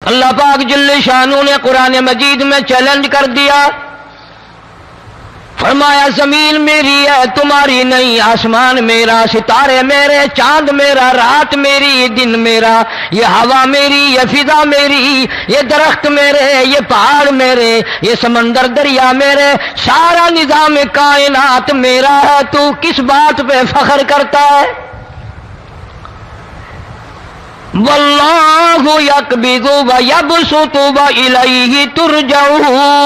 اللہ پاک جل شانہ نے قرآن مجید میں چیلنج کر دیا، فرمایا زمین میری ہے تمہاری نہیں، آسمان میرا، ستارے میرے، چاند میرا، رات میری، دن میرا، یہ ہوا میری، یہ فضا میری، یہ درخت میرے، یہ پہاڑ میرے، یہ سمندر دریا میرے، سارا نظام کائنات میرا ہے، تو کس بات پہ فخر کرتا ہے؟ واللہ یقبض ویبسط والیہ ترجعون،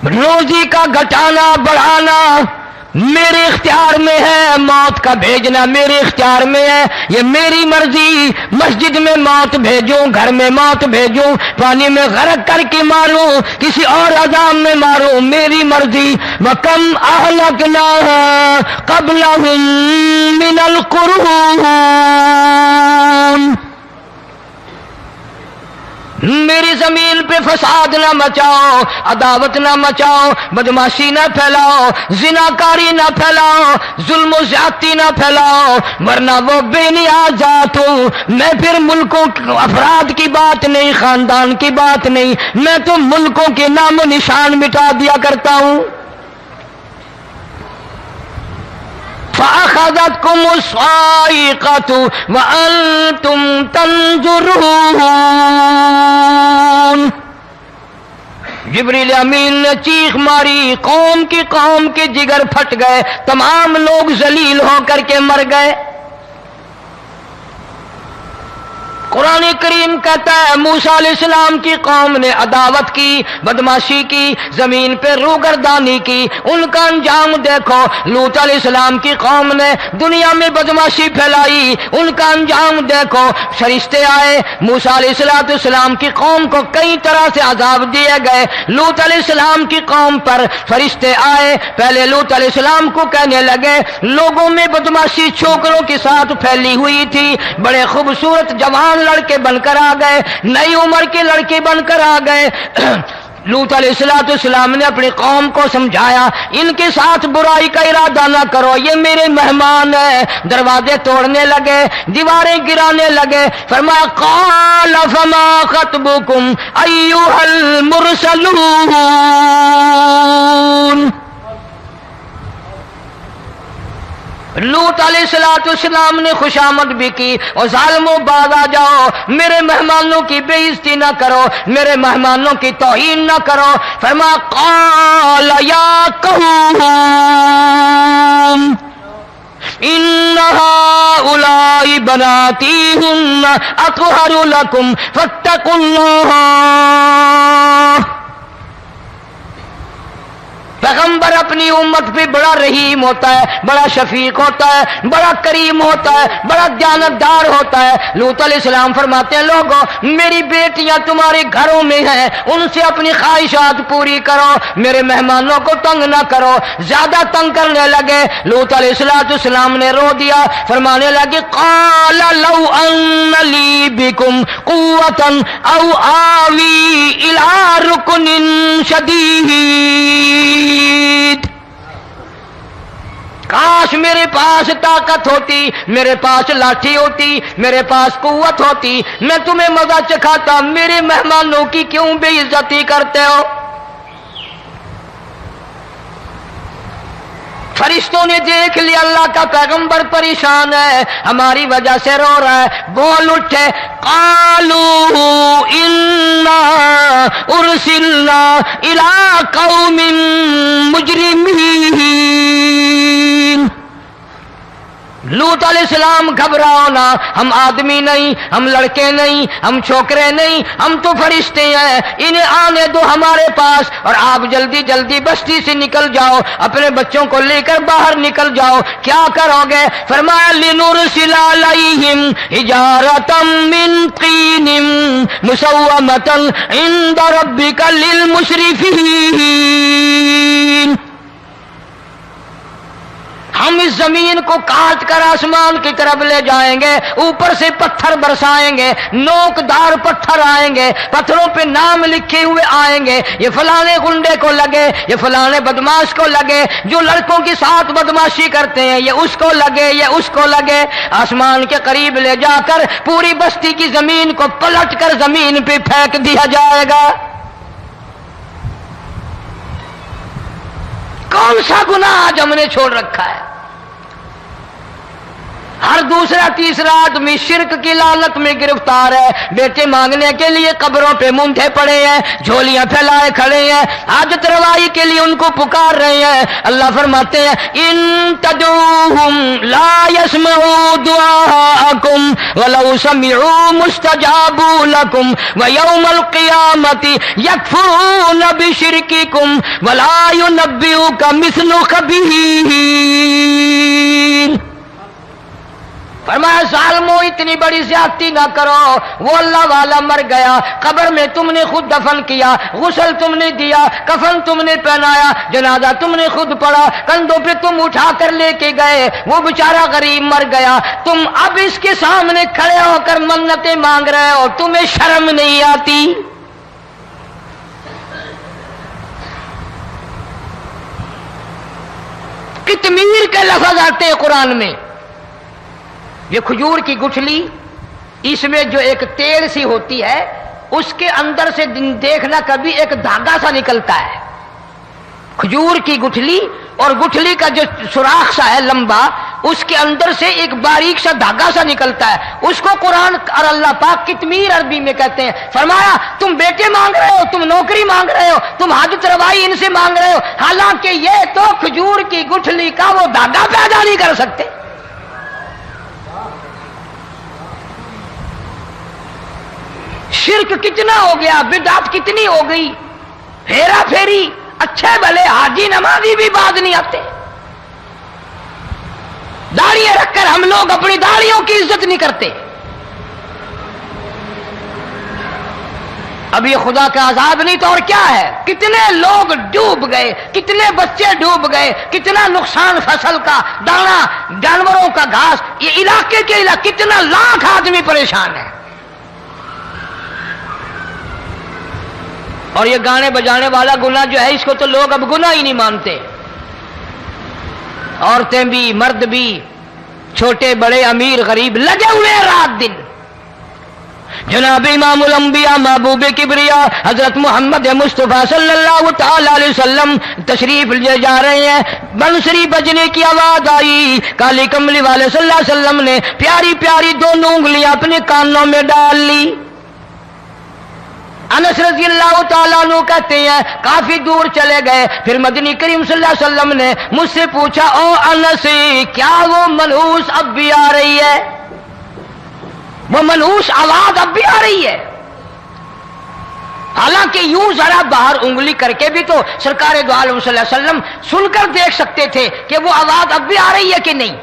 روزی کا گھٹانا بڑھانا میرے اختیار میں ہے، موت کا بھیجنا میرے اختیار میں ہے، یہ میری مرضی، مسجد میں موت بھیجوں، گھر میں موت بھیجوں، پانی میں غرق کر کے ماروں، کسی اور عذاب میں ماروں، میری مرضی۔ وَكَمْ أَهْلَكْنَا قَبْلَهُمْ مِنَ الْقُرُونِ، میری زمین پہ فساد نہ مچاؤ، عداوت نہ مچاؤ، بدماشی نہ پھیلاؤ، زناکاری نہ پھیلاؤ، ظلم و زیادتی نہ پھیلاؤ، ورنہ وہ بے نیاز ذات ہوں۔ میں پھر ملکوں افراد کی بات نہیں، خاندان کی بات نہیں، میں تو ملکوں کے نام و نشان مٹا دیا کرتا ہوں۔ فَأَخَذَتْكُمُ الصَّاعِقَةُ وَأَنْتُمْ تَنْظُرُونَ، جبریل امین نے چیخ ماری، قوم کے جگر پھٹ گئے، تمام لوگ ذلیل ہو کر کے مر گئے۔ قرآن کریم کہتا ہے موسیٰ علیہ السلام کی قوم نے عداوت کی، بدماشی کی، زمین پہ روگردانی کی، ان کا انجام دیکھو۔ لوط علیہ السلام کی قوم نے دنیا میں بدماشی پھیلائی، ان کا انجام دیکھو۔ فرشتے آئے، موسیٰ علیہ السلام کی قوم کو کئی طرح سے عذاب دیے گئے۔ لوط علیہ السلام کی قوم پر فرشتے آئے، پہلے لوط علیہ السلام کو کہنے لگے، لوگوں میں بدماشی چھوکروں کے ساتھ پھیلی ہوئی تھی، بڑے خوبصورت جوان لڑکے بن کر آ گئے، نئی عمر کے لڑکے بن کر آ گئے۔ لوط علیہ السلام نے اپنی قوم کو سمجھایا، ان کے ساتھ برائی کا ارادہ نہ کرو، یہ میرے مہمان ہیں۔ دروازے توڑنے لگے، دیواریں گرانے لگے، فرمایا قال فما خطبکم ایھا المرسلون، لوط علیہ السلام نے خوشامد بھی کی، اور ظالموں باز آ جاؤ، میرے مہمانوں کی بے عزتی نہ کرو، میرے مہمانوں کی توہین نہ کرو۔ فرمایا قال یا قوم ان هؤلاء بناتی هن اطہر لکم فاتقوا اللہ۔ پیغمبر اپنی امت پہ بڑا رحیم ہوتا ہے، بڑا شفیق ہوتا ہے، بڑا کریم ہوتا ہے، بڑا دیانتدار ہوتا ہے۔ لوط علیہ السلام فرماتے ہیں لوگوں میری بیٹیاں تمہارے گھروں میں ہیں، ان سے اپنی خواہشات پوری کرو، میرے مہمانوں کو تنگ نہ کرو۔ زیادہ تنگ کرنے لگے، لوط علیہ السلام نے رو دیا، فرمانے لگے قال لو ان لی بکم قوة او آوی الی رکن شدید، کاش میرے پاس طاقت ہوتی، میرے پاس لاٹھی ہوتی، میرے پاس قوت ہوتی، میں تمہیں مزہ چکھاتا، میرے مہمانوں کی کیوں بے عزتی کرتے ہو؟ فرشتوں نے دیکھ لیا اللہ کا پیغمبر پریشان ہے، ہماری وجہ سے رو رہا ہے، بول اٹھے قالوا انا ارسلنا الی قوم مجرمین۔ لوط علیہ السلام گھبراؤ نہ، ہم آدمی نہیں، ہم لڑکے نہیں، ہم چھوکرے نہیں، ہم تو فرشتے ہیں، انہیں آنے دو ہمارے پاس، اور آپ جلدی جلدی بستی سے نکل جاؤ، اپنے بچوں کو لے کر باہر نکل جاؤ۔ کیا کرو گے؟ فرمایا لنرسل علیہم حجارۃ من طین مسومۃ عند ربک للمسرفین، ہم اس زمین کو کاٹ کر آسمان کی طرف لے جائیں گے، اوپر سے پتھر برسائیں گے، نوکدار پتھر آئیں گے، پتھروں پہ نام لکھے ہوئے آئیں گے، یہ فلانے گنڈے کو لگے، یہ فلانے بدماش کو لگے، جو لڑکوں کے ساتھ بدماشی کرتے ہیں یہ اس کو لگے، یہ اس کو لگے۔ آسمان کے قریب لے جا کر پوری بستی کی زمین کو پلٹ کر زمین پہ پھینک دیا جائے گا۔ کون سا گناہ آج ہم نے چھوڑ رکھا ہے؟ ہر دوسرا تیسرا آدمی شرک کی لعنت میں گرفتار ہے، بیٹے مانگنے کے لیے قبروں پہ مونڈھے پڑے ہیں، جھولیاں پھیلائے کھڑے ہیں، حاجت روائی کے لیے ان کو پکار رہے ہیں۔ اللہ فرماتے ہیں ان تدعوہم لا يسمعوا دعاءکم ولو سمعوا مستجابوا لکم ویوم القیامت یکفرون بشرککم ولا ینبئک مثل خبیر۔ فرمایا ظالمو اتنی بڑی زیادتی نہ کرو، وہ اللہ والا مر گیا، قبر میں تم نے خود دفن کیا، غسل تم نے دیا، کفن تم نے پہنایا، جنازہ تم نے خود پڑھا، کندھوں پہ تم اٹھا کر لے کے گئے، وہ بیچارہ غریب مر گیا، تم اب اس کے سامنے کھڑے ہو کر منتیں مانگ رہے ہو، تمہیں شرم نہیں آتی؟ کتمیر کے لفظ آتے ہیں قرآن میں۔ یہ کھجور کی گٹھلی، اس میں جو ایک تیل سی ہوتی ہے، اس کے اندر سے دیکھنا کبھی ایک دھاگا سا نکلتا ہے۔ کھجور کی گٹھلی اور گٹھلی کا جو سوراخ سا ہے لمبا، اس کے اندر سے ایک باریک سا دھاگا سا نکلتا ہے، اس کو قرآن اور اللہ پاک کتمیر عربی میں کہتے ہیں۔ فرمایا تم بیٹے مانگ رہے ہو، تم نوکری مانگ رہے ہو، تم حاجت روائی ان سے مانگ رہے ہو، حالانکہ یہ تو کھجور کی گٹھلی کا وہ دھاگا پیدا نہیں کر سکتے۔ شرک کتنا ہو گیا، بدعت کتنی ہو گئی، ہیرا پھیری، اچھے بھلے حاجی نمازی بھی باز نہیں آتے۔ داڑیاں رکھ کر ہم لوگ اپنی داڑیوں کی عزت نہیں کرتے۔ اب یہ خدا کا عذاب نہیں تو اور کیا ہے؟ کتنے لوگ ڈوب گئے، کتنے بچے ڈوب گئے، کتنا نقصان فصل کا، دانا، جانوروں کا گھاس، یہ علاقے کے علاقے کتنا لاکھ آدمی پریشان ہے۔ اور یہ گانے بجانے والا گناہ جو ہے، اس کو تو لوگ اب گناہ ہی نہیں مانتے۔ عورتیں بھی، مرد بھی، چھوٹے بڑے، امیر غریب لگے ہوئے ہیں رات دن۔ جناب امام الانبیاء محبوب کبریا حضرت محمد مصطفیٰ صلی اللہ تعالی علیہ وسلم تشریف لے جا رہے ہیں، بنسری بجنے کی آواز آئی، کالی کملی والے صلی اللہ علیہ وسلم نے پیاری پیاری دونوں انگلیاں اپنے کانوں میں ڈال لی۔ انس رضی اللہ تعالیٰ عنہ کہتے ہیں کافی دور چلے گئے، پھر مدنی کریم صلی اللہ علیہ وسلم نے مجھ سے پوچھا او انس، کیا وہ منحوس اب بھی آ رہی ہے؟ وہ منحوس آواز اب بھی آ رہی ہے؟ حالانکہ یوں ذرا باہر انگلی کر کے بھی تو سرکار دو عالم صلی اللہ علیہ وسلم سن کر دیکھ سکتے تھے کہ وہ آواز اب بھی آ رہی ہے کہ نہیں۔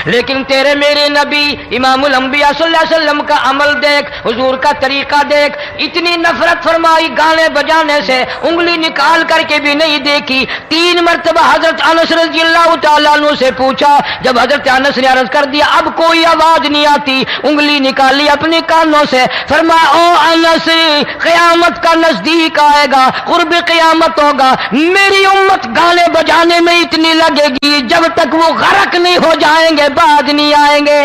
لیکن تیرے میرے نبی امام الانبیاء صلی اللہ علیہ وسلم کا عمل دیکھ، حضور کا طریقہ دیکھ، اتنی نفرت فرمائی گانے بجانے سے، انگلی نکال کر کے بھی نہیں دیکھی۔ 3 مرتبہ حضرت انس رضی اللہ تعالیٰ عنہ سے پوچھا، جب حضرت انس نے عرض کر دیا اب کوئی آواز نہیں آتی، انگلی نکالی اپنے کانوں سے، فرمایا او انس، قیامت کا نزدیک آئے گا، قرب قیامت ہوگا، میری امت گانے بجانے میں اتنی لگے گی جب تک وہ غرق نہیں ہو جائیں گے بعد نہیں آئیں گے۔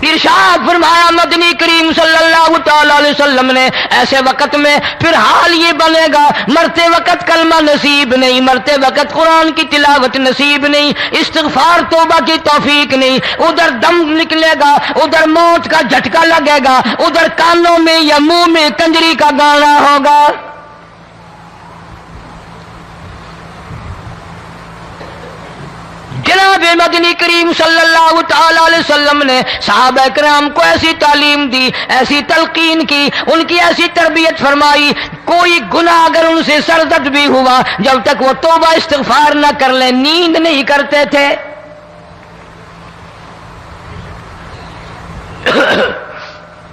ارشاد فرمایا مدنی کریم صلی اللہ تعالی علیہ وسلم نے ایسے وقت میں پھر حال یہ بنے گا، مرتے وقت کلمہ نصیب نہیں، مرتے وقت قرآن کی تلاوت نصیب نہیں، استغفار توبہ کی توفیق نہیں، ادھر دم نکلے گا، ادھر موت کا جھٹکا لگے گا، ادھر کانوں میں یا منہ میں کنجری کا گانا ہوگا۔ جناب مدنی کریم صلی اللہ تعالی علیہ وسلم نے صحابہ کرام کو ایسی تعلیم دی، ایسی تلقین کی، ان کی ایسی تربیت فرمائی، کوئی گناہ اگر ان سے سرزد بھی ہوا جب تک وہ توبہ استغفار نہ کر لیں نیند نہیں کرتے تھے۔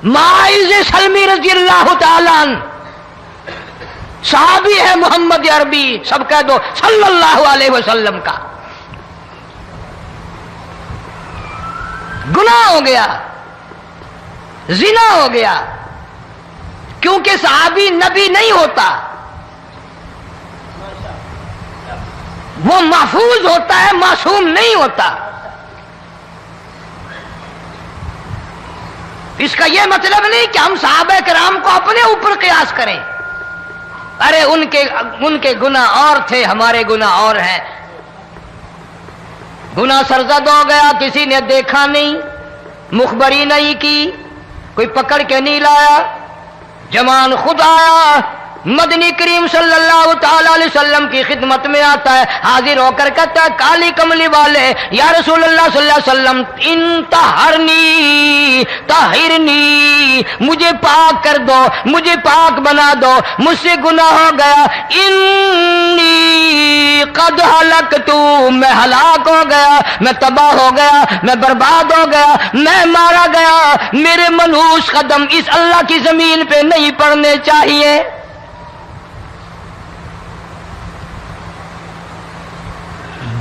معاذ سلمی رضی اللہ تعالیٰ عنہ صحابی ہے محمد عربی، سب کہہ دو صلی اللہ علیہ وسلم کا۔ گناہ ہو گیا، زنا ہو گیا، کیونکہ صحابی نبی نہیں ہوتا، وہ محفوظ ہوتا ہے، معصوم نہیں ہوتا۔ اس کا یہ مطلب نہیں کہ ہم صحابہ کرام کو اپنے اوپر قیاس کریں، ارے ان کے گناہ اور تھے، ہمارے گناہ اور ہیں۔ گناہ سرزد ہو گیا، کسی نے دیکھا نہیں، مخبری نہیں کی، کوئی پکڑ کے نہیں لایا، جمان خود آیا، مدنی کریم صلی اللہ تعالی علیہ وسلم کی خدمت میں آتا ہے، حاضر ہو کر کہتا ہے کالی کملی والے یا رسول اللہ صلی اللہ علیہ وسلم انتہرنی طہرنی، مجھے پاک کر دو، مجھے پاک بنا دو، مجھ سے گناہ ہو گیا، انی قد ہلکتو، میں ہلاک ہو گیا، میں تباہ ہو گیا، میں برباد ہو گیا، میں مارا گیا، میرے منحوس قدم اس اللہ کی زمین پہ نہیں پڑنے چاہیے۔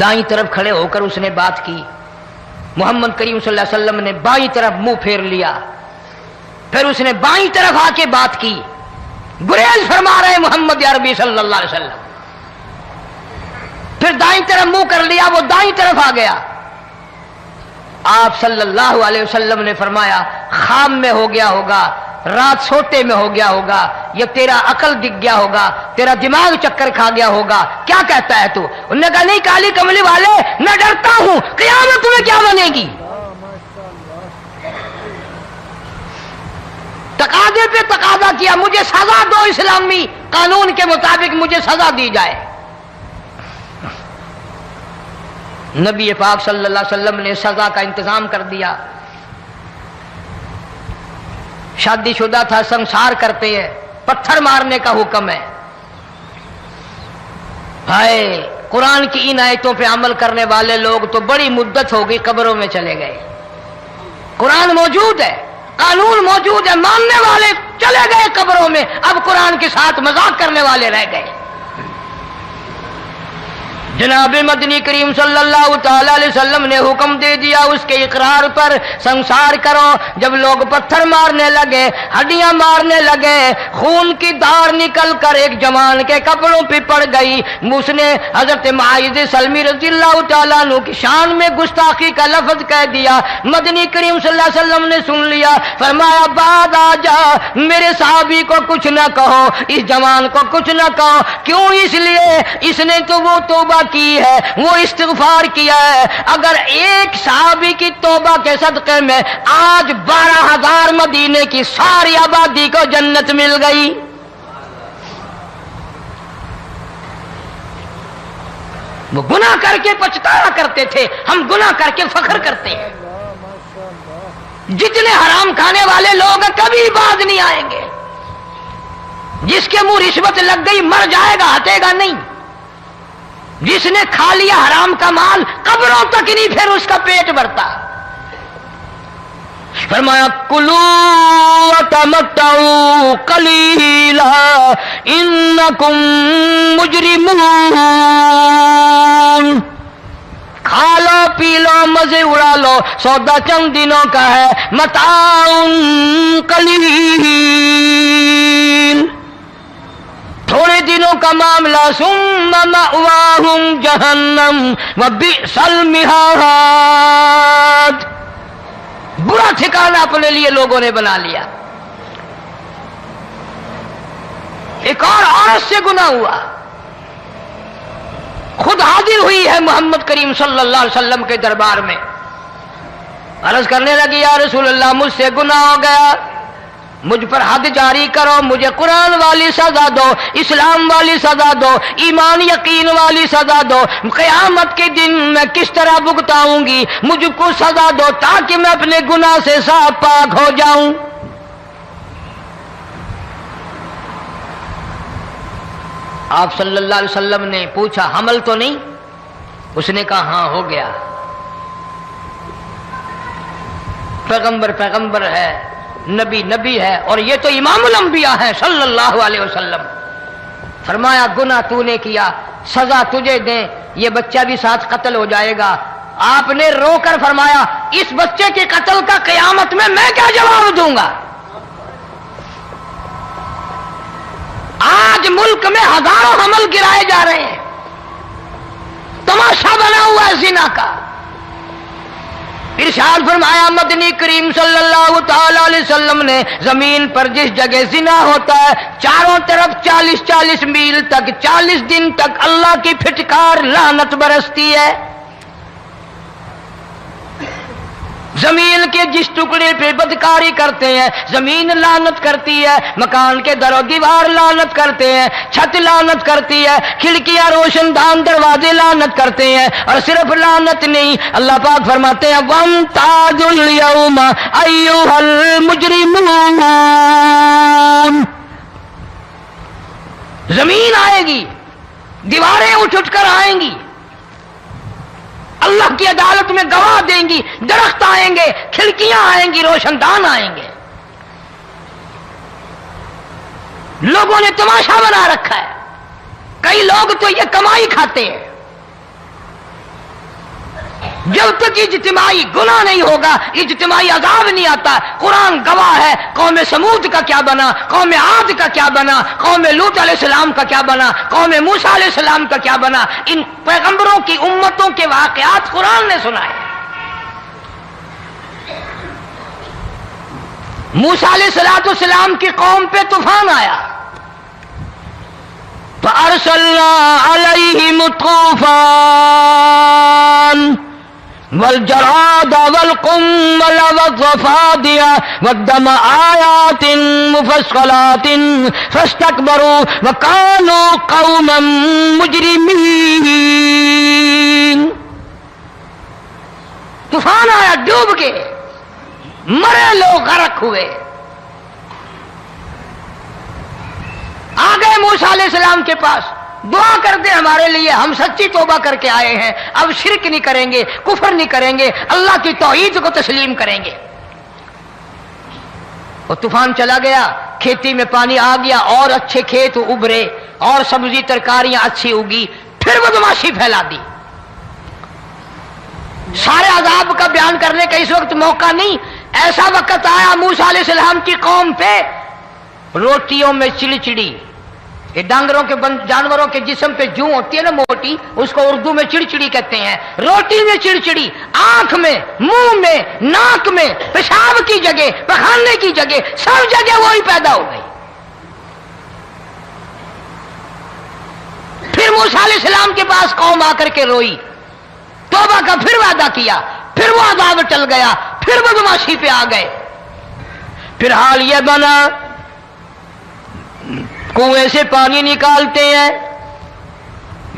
دائیں طرف کھڑے ہو کر اس نے بات کی، محمد کریم صلی اللہ علیہ وسلم نے بائیں طرف منہ پھیر لیا، پھر اس نے بائیں طرف آ کے بات کی، گریز فرما رہے محمد عربی صلی اللہ علیہ وسلم، پھر دائیں طرف منہ کر لیا، وہ دائیں طرف آ گیا۔ آپ صلی اللہ علیہ وسلم نے فرمایا خواب میں ہو گیا ہوگا، رات سوتے میں ہو گیا ہوگا، یا تیرا عقل دکھ گیا ہوگا، تیرا دماغ چکر کھا گیا ہوگا، کیا کہتا ہے تو؟ انہوں نے کہا نہیں کالی کملی والے، میں ڈرتا ہوں قیامت تمہیں کیا بنے گی۔ تقاضے پہ تقاضا کیا، مجھے سزا دو، اسلامی قانون کے مطابق مجھے سزا دی جائے۔ نبی پاک صلی اللہ علیہ وسلم نے سزا کا انتظام کر دیا۔ شادی شدہ تھا، سنسار کرتے ہیں، پتھر مارنے کا حکم ہے۔ ہائے، قرآن کی ان آیتوں پہ عمل کرنے والے لوگ تو بڑی مدت ہو گئی قبروں میں چلے گئے۔ قرآن موجود ہے، قانون موجود ہے، ماننے والے چلے گئے قبروں میں، اب قرآن کے ساتھ مذاق کرنے والے رہ گئے۔ جناب مدنی کریم صلی اللہ تعالی علیہ وسلم نے حکم دے دیا اس کے اقرار پر سنسار کرو۔ جب لوگ پتھر مارنے لگے، ہڈیاں مارنے لگے، خون کی دھار نکل کر ایک جوان کے کپڑوں پہ پڑ گئی، اس نے حضرت معاذ سلمی رضی اللہ تعالیٰ عنہ کی شان میں گستاخی کا لفظ کہہ دیا۔ مدنی کریم صلی اللہ علیہ وسلم نے سن لیا، فرمایا بعد آ جا، میرے صحابی کو کچھ نہ کہو، اس جوان کو کچھ نہ کہو۔ کیوں؟ اس لیے اس نے تو وہ توبہ کی ہے، وہ استغفار کیا ہے۔ اگر ایک صحابی کی توبہ کے صدقے میں آج 12,000 مدینے کی ساری آبادی کو جنت مل گئی۔ وہ گناہ کر کے پچھتایا کرتے تھے، ہم گناہ کر کے فخر کرتے ہیں۔ جتنے حرام کھانے والے لوگ کبھی باز نہیں آئیں گے۔ جس کے منہ رشوت لگ گئی مر جائے گا، ہٹے گا نہیں۔ جس نے کھا لیا حرام کا مال قبروں تک نہیں پھر اس کا پیٹ بھرتا۔ فرمایا کلو وتمتعوا قلیلا انکم مجرمون، کھا لو پی لو مزے اڑا لو، سودا چند دنوں کا ہے، متاع قلیل، تھوڑے دنوں کا معاملہ، ثم مأواہم جہنم وبئس المہاد، برا ٹھکانہ اپنے لیے لوگوں نے بنا لیا۔ ایک اور عورت سے گناہ ہوا، خود حاضر ہوئی ہے محمد کریم صلی اللہ علیہ وسلم کے دربار میں، عرض کرنے لگی یا رسول اللہ مجھ سے گناہ ہو گیا، مجھ پر حد جاری کرو، مجھے قرآن والی سزا دو، اسلام والی سزا دو، ایمان یقین والی سزا دو، قیامت کے دن میں کس طرح بھگتاؤں گی، مجھ کو سزا دو تاکہ میں اپنے گناہ سے صاف پاک ہو جاؤں۔ آپ صلی اللہ علیہ وسلم نے پوچھا حمل تو نہیں؟ اس نے کہا ہاں ہو گیا۔ پیغمبر ہے، نبی ہے، اور یہ تو امام الانبیاء ہے صلی اللہ علیہ وسلم۔ فرمایا گناہ تو نے کیا، سزا تجھے دیں، یہ بچہ بھی ساتھ قتل ہو جائے گا۔ آپ نے رو کر فرمایا اس بچے کے قتل کا قیامت میں کیا جواب دوں گا؟ آج ملک میں ہزاروں حمل گرائے جا رہے ہیں، تماشا بنا ہوا ہے زنا کا۔ ارشاد فرمایا مدنی کریم صلی اللہ تعالی علیہ وسلم نے زمین پر جس جگہ زنا ہوتا ہے چاروں طرف 40 میل تک 40 دن تک اللہ کی پھٹکار لعنت برستی ہے۔ زمین کے جس ٹکڑے پہ بدکاری کرتے ہیں زمین لعنت کرتی ہے، مکان کے در و دیوار لعنت کرتے ہیں، چھت لعنت کرتی ہے، کھڑکیاں روشن دان دروازے لعنت کرتے ہیں۔ اور صرف لعنت نہیں، اللہ پاک فرماتے ہیں وَامْتَازُوا الْيَوْمَ أَيُّهَا الْمُجْرِمُونَ۔ زمین آئے گی، دیواریں اٹھ کر آئیں گی، اللہ کی عدالت میں گواہ دیں گی، درخت آئیں گے، کھڑکیاں آئیں گی، روشن دان آئیں گے۔ لوگوں نے تماشا بنا رکھا ہے، کئی لوگ تو یہ کمائی کھاتے ہیں۔ جب تک اجتماعی گناہ نہیں ہوگا اجتماعی عذاب نہیں آتا۔ قرآن گواہ ہے، قوم سمود کا کیا بنا، قوم عاد کا کیا بنا، قوم لوط علیہ السلام کا کیا بنا، قوم موسیٰ علیہ السلام کا کیا بنا۔ ان پیغمبروں کی امتوں کے واقعات قرآن نے سنائے۔ موسیٰ علیہ السلام کی قوم پہ طوفان آیا، فَأَرْسَلْنَا عَلَيْهِمُ الطُّوفَانَ والجراد والقمل والضفادع والدم آيات مفصلات فاستكبروا وكانوا قوما مجرمين۔ طوفان آیا، ڈوب گئے، مرے لوگ، غرق ہوئے۔ آ گئے موسیٰ علیہ السلام کے پاس، دعا کر دے ہمارے لیے، ہم سچی توبہ کر کے آئے ہیں، اب شرک نہیں کریں گے، کفر نہیں کریں گے، اللہ کی توحید کو تسلیم کریں گے۔ اور طوفان چلا گیا، کھیتی میں پانی آ گیا، اور اچھے کھیت ابھرے، اور سبزی ترکاریاں اچھی اگی، پھر بدماشی پھیلا دی۔ سارے عذاب کا بیان کرنے کا اس وقت موقع نہیں۔ ایسا وقت آیا موسیٰ علیہ السلام کی قوم پہ روٹیوں میں چڑچڑی، یہ ڈانگروں کے جانوروں کے جسم پہ جوں ہوتی ہے نا موٹی، اس کو اردو میں چڑچڑی کہتے ہیں۔ روٹی میں چڑچڑی، آنکھ میں، منہ میں، ناک میں، پیشاب کی جگہ، پخانے کی جگہ، سب جگہ وہی پیدا ہو گئی۔ پھر موسیٰ علیہ السلام کے پاس قوم آ کر کے روئی، توبہ کا پھر وعدہ کیا، پھر وہ عذاب ٹل گیا، پھر بدماشی پہ آ گئے۔ پھر حال یہ بنا کنویں سے پانی نکالتے ہیں،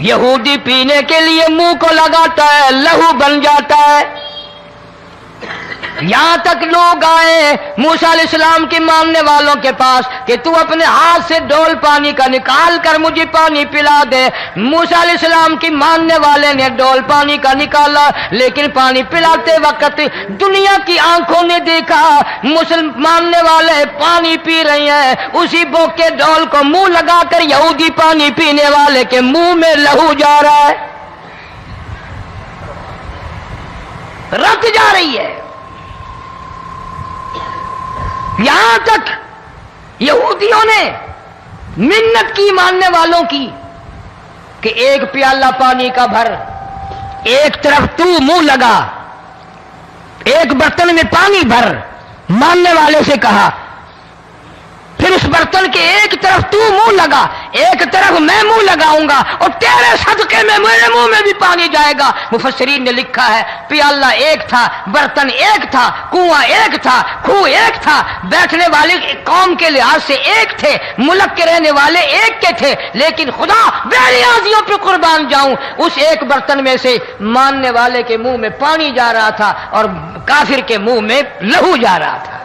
یہودی پینے کے لیے منہ کو لگاتا ہے، لہو بن جاتا ہے۔ یہاں تک لوگ آئے موسیٰ علیہ السلام کے ماننے والوں کے پاس کہ تو اپنے ہاتھ سے ڈول پانی کا نکال کر مجھے پانی پلا دے۔ موسیٰ علیہ السلام کی ماننے والے نے ڈول پانی کا نکالا، لیکن پانی پلاتے وقت دنیا کی آنکھوں نے دیکھا ماننے والے پانی پی رہے ہیں، اسی بوک کے ڈول کو منہ لگا کر یہودی پانی پینے والے کے منہ میں لہو جا رہا ہے، رت جا رہی ہے۔ یہاں تک یہودیوں نے منت کی ماننے والوں کی کہ ایک پیالہ پانی کا بھر، ایک طرف تو منہ لگا، ایک برتن میں پانی بھر، ماننے والے سے کہا، پھر اس برتن کے ایک طرف تو منہ لگا، ایک طرف میں منہ لگاؤں گا، اور تیرے صدقے میں میرے منہ میں بھی پانی جائے گا۔ مفسرین نے لکھا ہے پیالہ ایک تھا، برتن ایک تھا، کنواں ایک تھا، کھوہ ایک تھا، بیٹھنے والے قوم کے لحاظ سے ایک تھے، ملک کے رہنے والے ایک کے تھے، لیکن خدا بے نیازیوں پہ قربان جاؤں، اس ایک برتن میں سے ماننے والے کے منہ میں پانی جا رہا تھا اور کافر کے منہ میں لہو جا رہا تھا۔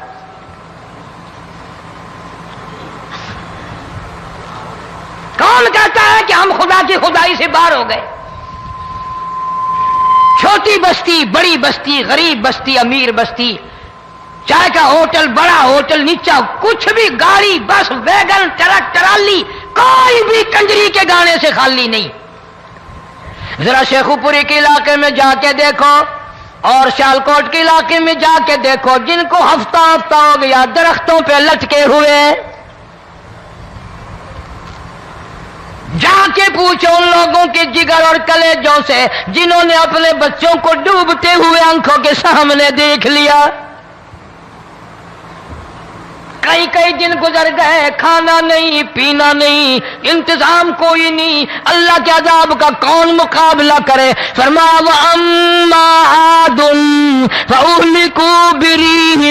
کون کہتا ہے کہ ہم خدا کی خدائی سے باہر ہو گئے؟ چھوٹی بستی، بڑی بستی، غریب بستی، امیر بستی، چائے کا ہوٹل، بڑا ہوٹل، نیچا، کچھ بھی، گاڑی، بس، ویگن، ٹرک، ٹرالی، کوئی بھی کنجری کے گانے سے خالی نہیں. ذرا شیخو پوری کے علاقے میں جا کے دیکھو اور سیالکوٹ کے علاقے میں جا کے دیکھو جن کو ہفتہ ہفتہ ہو گیا درختوں پہ لٹکے ہوئے، جا کے پوچھو ان لوگوں کے جگر اور کلیجوں سے جنہوں نے اپنے بچوں کو ڈوبتے ہوئے آنکھوں کے سامنے دیکھ لیا. کئی دن گزر گئے، کھانا نہیں پینا نہیں، انتظام کوئی نہیں، اللہ کے عذاب کا کون مقابلہ کرے؟ فرمایا وَأَمَّا عَادٌ فَأُهْلِكُوا بِرِيحٍ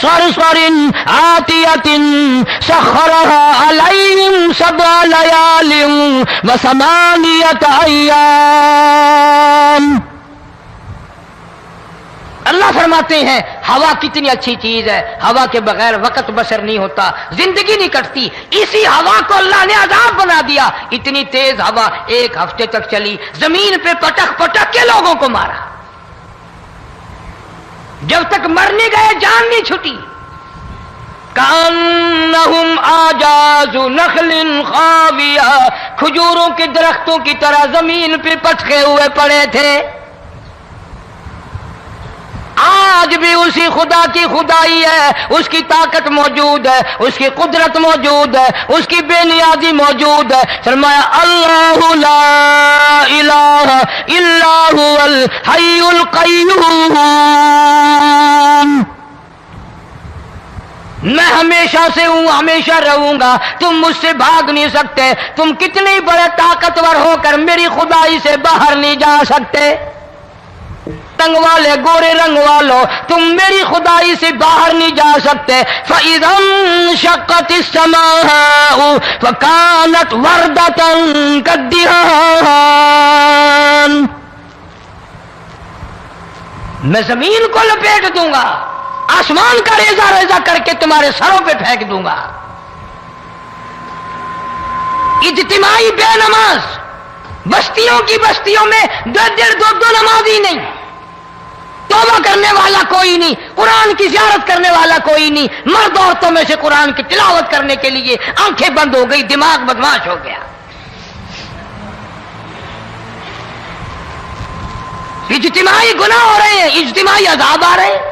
صَرْصَرٍ عَاتِيَةٍ سَخَّرَهَا عَلَيْهِمْ 7 لَيَالٍ و8 أَيَّامٍ. اللہ فرماتے ہیں ہوا کتنی اچھی چیز ہے، ہوا کے بغیر وقت بسر نہیں ہوتا، زندگی نہیں کٹتی. اسی ہوا کو اللہ نے عذاب بنا دیا. اتنی تیز ہوا 1 ہفتے تک چلی، زمین پہ پٹک پٹک کے لوگوں کو مارا، جب تک مرنے گئے جان نہیں چھٹی. کأنہم اعجاز نخل خاویہ، کھجوروں کے درختوں کی طرح زمین پہ پٹکے ہوئے پڑے تھے. آج بھی اسی خدا کی خدائی ہے، اس کی طاقت موجود ہے، اس کی قدرت موجود ہے، اس کی بے نیازی موجود ہے. فرمایا اللہ لا الہ الا هو الحی القیوم. میں ہمیشہ سے ہوں، ہمیشہ رہوں گا، تم مجھ سے بھاگ نہیں سکتے. تم کتنی بڑے طاقتور ہو کر میری خدائی سے باہر نہیں جا سکتے. رنگ والے، گورے رنگ والو، تم میری خدائی سے باہر نہیں جا سکتے. فَإِذَا انشَقَّتِ السَّمَاءُ فَكَانَتْ وَرْدَةً كَالدِّهَانِ. میں زمین کو لپیٹ دوں گا، آسمان کا ریزہ ریزہ کر کے تمہارے سروں پہ پھینک دوں گا. اجتماعی بے نماز، بستیوں کی بستیوں میں 1.5-2 نمازی نہیں، توبہ کرنے والا کوئی نہیں، قرآن کی زیارت کرنے والا کوئی نہیں. مرد عورتوں میں سے قرآن کی تلاوت کرنے کے لیے آنکھیں بند ہو گئی، دماغ بدماش ہو گیا. اجتماعی گناہ ہو رہے ہیں، اجتماعی عذاب آ رہے ہیں.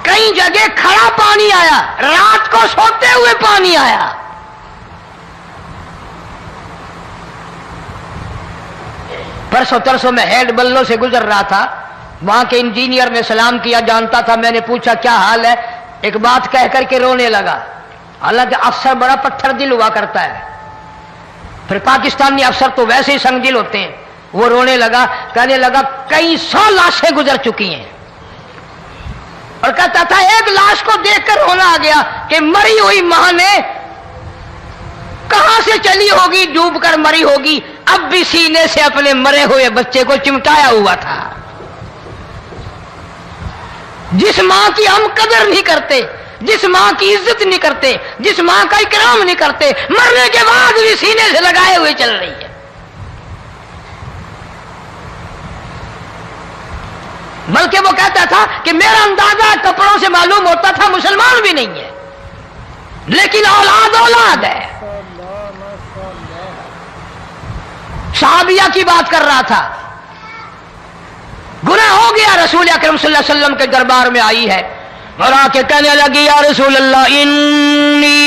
کئی جگہ کھڑا پانی آیا، رات کو سوتے ہوئے پانی آیا. پرسوں ترسوں میں ہیڈ بلوں سے گزر رہا تھا، وہاں کے انجینئر نے سلام کیا، جانتا تھا. میں نے پوچھا کیا حال ہے؟ ایک بات کہہ کر کے رونے لگا. حالانکہ افسر بڑا پتھر دل ہوا کرتا ہے، پھر پاکستانی افسر تو ویسے ہی سنگ دل ہوتے ہیں. وہ رونے لگا، کہنے لگا کئی 100 لاشیں گزر چکی ہیں، اور کہتا تھا ایک لاش کو دیکھ کر رونا آ گیا کہ مری ہوئی ماں نے کہاں سے چلی ہوگی، ڈوب کر مری ہوگی، اب بھی سینے سے اپنے مرے ہوئے بچے کو چمٹایا ہوا تھا. جس ماں کی ہم قدر نہیں کرتے، جس ماں کی عزت نہیں کرتے، جس ماں کا اکرام نہیں کرتے، مرنے کے بعد بھی سینے سے لگائے ہوئے چل رہی ہے. بلکہ وہ کہتا تھا کہ میرا اندازہ کپڑوں سے معلوم ہوتا تھا مسلمان بھی نہیں ہے، لیکن اولاد اولاد ہے. صحابیہ کی بات کر رہا تھا، گناہ ہو گیا، رسول اکرم صلی اللہ علیہ وسلم کے دربار میں آئی ہے اور آ کے کہنے لگی یا رسول اللہ انی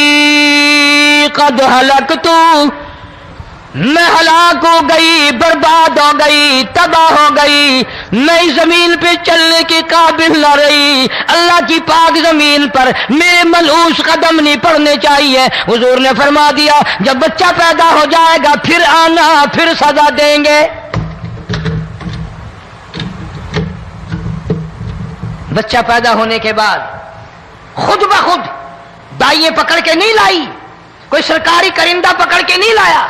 قد ہلکت، میں ہلاک ہو گئی، برباد ہو گئی، تباہ ہو گئی، میں اس زمین پہ چلنے کے قابل نہ رہی. اللہ کی پاک زمین پر میرے ملعوس قدم نہیں پڑنے چاہیے. حضور نے فرما دیا جب بچہ پیدا ہو جائے گا پھر آنا، پھر سزا دیں گے. بچہ پیدا ہونے کے بعد خود بخود دائیں پکڑ کے نہیں لائی، کوئی سرکاری کرندہ پکڑ کے نہیں لایا،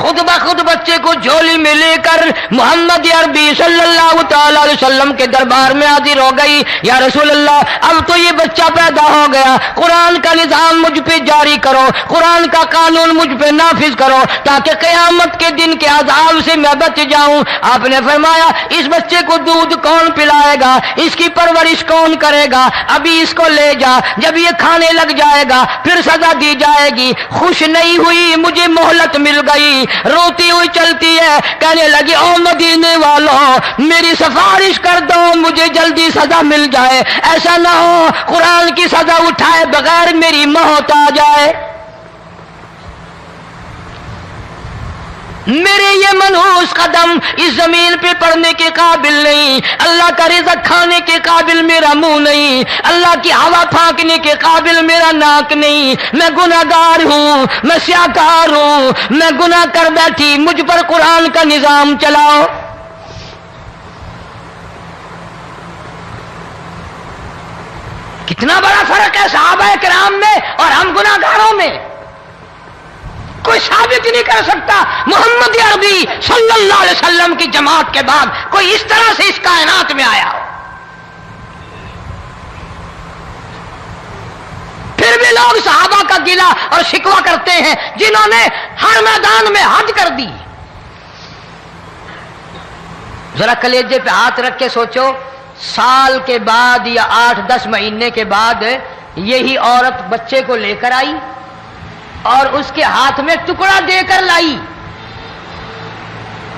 خود بخود بچے کو جھولی میں لے کر محمد عربی صلی اللہ تعالی علیہ وسلم کے دربار میں حاضر ہو گئی. یا رسول اللہ اب تو یہ بچہ پیدا ہو گیا, قرآن کا نظام مجھ پہ جاری کرو, قرآن کا قانون مجھ پہ نافذ کرو تاکہ قیامت کے دن کے عذاب سے میں بچ جاؤں. آپ نے فرمایا اس بچے کو دودھ کون پلائے گا, اس کی پرورش کون کرے گا, ابھی اس کو لے جا, جب یہ کھانے لگ جائے گا پھر سزا دی جائے گی. خوش نہیں ہوئی, مجھے مہلت مل گئی, روتی ہوئی چلتی ہے, کہنے لگی او مدینے والوں میری سفارش کر دو مجھے جلدی سزا مل جائے, ایسا نہ ہو قرآن کی سزا اٹھائے بغیر میری موت آ جائے. میرے یہ منحوس قدم اس زمین پہ پڑنے کے قابل نہیں, اللہ کا رزق کھانے کے قابل میرا منہ نہیں, اللہ کی ہوا پھانکنے کے قابل میرا ناک نہیں. میں گناہگار ہوں, میں سیاکار ہوں, میں گناہ کر بیٹھی, مجھ پر قرآن کا نظام چلاؤ. کتنا بڑا فرق ہے صحابہ کرام میں اور ہم گناہگاروں میں. کوئی ثابت نہیں کر سکتا محمد عربی صلی اللہ علیہ وسلم کی جماعت کے بعد کوئی اس طرح سے اس کائنات میں آیا ہو. پھر بھی لوگ صحابہ کا گلہ اور شکوہ کرتے ہیں جنہوں نے ہر میدان میں حج کر دی. ذرا کلیجے پہ ہاتھ رکھ کے سوچو, سال کے بعد یا 8-10 مہینے کے بعد یہی عورت بچے کو لے کر آئی اور اس کے ہاتھ میں ٹکڑا دے کر لائی,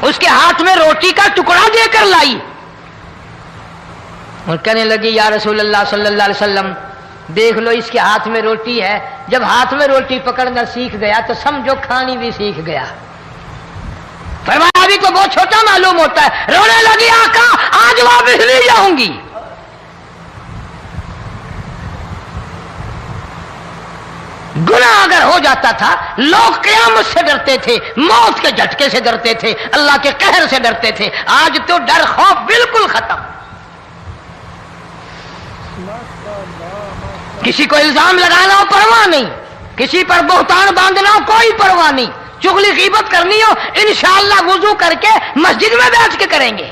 اس کے ہاتھ میں روٹی کا ٹکڑا دے کر لائی اور کہنے لگی یا رسول اللہ صلی اللہ علیہ وسلم دیکھ لو اس کے ہاتھ میں روٹی ہے. جب ہاتھ میں روٹی پکڑنا سیکھ گیا تو سمجھو کھانی بھی سیکھ گیا. فرمایا ابھی تو بہت چھوٹا معلوم ہوتا ہے. رونے لگی آقا آج واپس لے جاؤں گی. گناہ اگر ہو جاتا تھا لوگ قیامت سے ڈرتے تھے, موت کے جھٹکے سے ڈرتے تھے, اللہ کے قہر سے ڈرتے تھے. آج تو ڈر خوف بالکل ختم. کسی کو الزام لگانا ہو پرواہ نہیں, کسی پر بہتان باندھنا ہو کوئی پرواہ نہیں, چغلی غیبت کرنی ہو انشاءاللہ وضو کر کے مسجد میں بیٹھ کے کریں گے.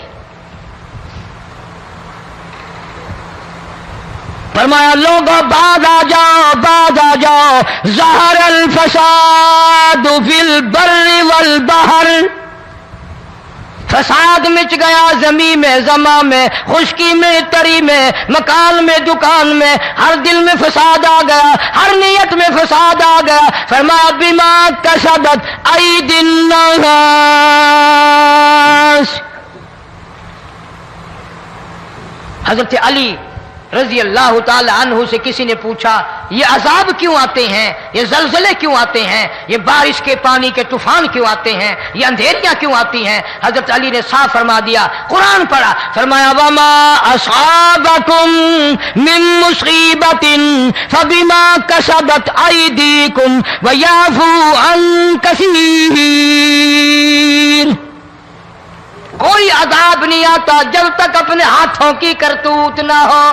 فرمایا لوگوں بعد آ جاؤ ظہر الفساد فی البر والبحر. فساد مچ گیا زمین میں, زماں میں, خشکی میں, تری میں, مکان میں, دکان میں, ہر دل میں فساد آ گیا, ہر نیت میں فساد آ گیا. فرمایا بما کسبت ایدی الناس. حضرت علی رضی اللہ تعالی عنہ سے کسی نے پوچھا یہ عذاب کیوں آتے ہیں, یہ زلزلے کیوں آتے ہیں, یہ بارش کے پانی کے طوفان کیوں آتے ہیں, یہ اندھیریاں کیوں آتی ہیں؟ حضرت علی نے صاف فرما دیا, قرآن پڑھا, فرمایا وما اصابکم من مصیبت فبما کسبت ایدیکم ویعفو عن کثیر. کوئی عذاب نہیں آتا جب تک اپنے ہاتھوں کی کرتوت نہ ہو.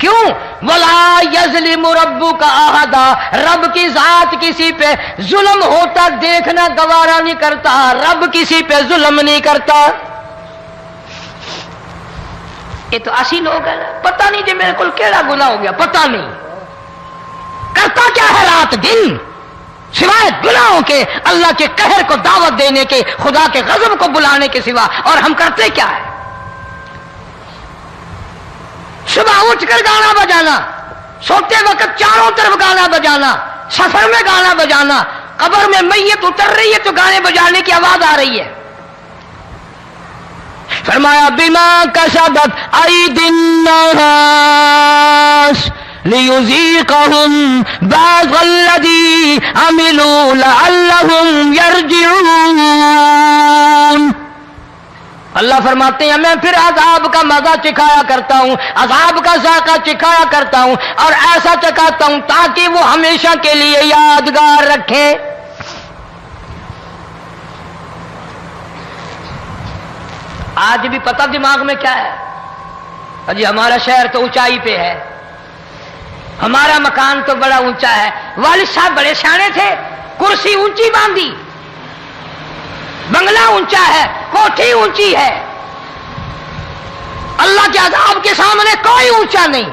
کیوں؟ وَلَا يَظْلِمُ رَبُّكَ أَحَدًا. رب کی ذات کسی پہ ظلم ہوتا دیکھنا گوارا نہیں کرتا, رب کسی پہ ظلم نہیں کرتا. یہ تو اسی لوگ ہیں, پتہ نہیں جی میرے کو کیڑا گناہ ہو گیا, پتہ نہیں کرتا کیا ہے رات دن سوائے گناہوں کے, اللہ کے قہر کو دعوت دینے کے, خدا کے غضب کو بلانے کے سوا. اور ہم کرتے کیا ہے؟ صبح اٹھ کر گانا بجانا, سوتے وقت چاروں طرف گانا بجانا, سفر میں گانا بجانا, قبر میں میت اتر رہی ہے تو گانے بجانے کی آواز آ رہی ہے. فرمایا بما کسبت ایدی الناس لیذیقہم بعض الذی عملوا لعلہم یرجعون. اللہ فرماتے ہیں میں پھر عذاب کا مزہ چکھایا کرتا ہوں, عذاب کا ذائقہ چکھایا کرتا ہوں, اور ایسا چکھاتا ہوں تاکہ وہ ہمیشہ کے لیے یادگار رکھیں. آج بھی پتہ دماغ میں کیا ہے جی, ہمارا شہر تو اونچائی پہ ہے, ہمارا مکان تو بڑا اونچا ہے. والد صاحب بڑے سیانے تھے, کرسی اونچی باندھی, بنگلہ اونچا ہے، کوٹھی اونچی ہے، اللہ کے عذاب کے سامنے کوئی اونچا نہیں۔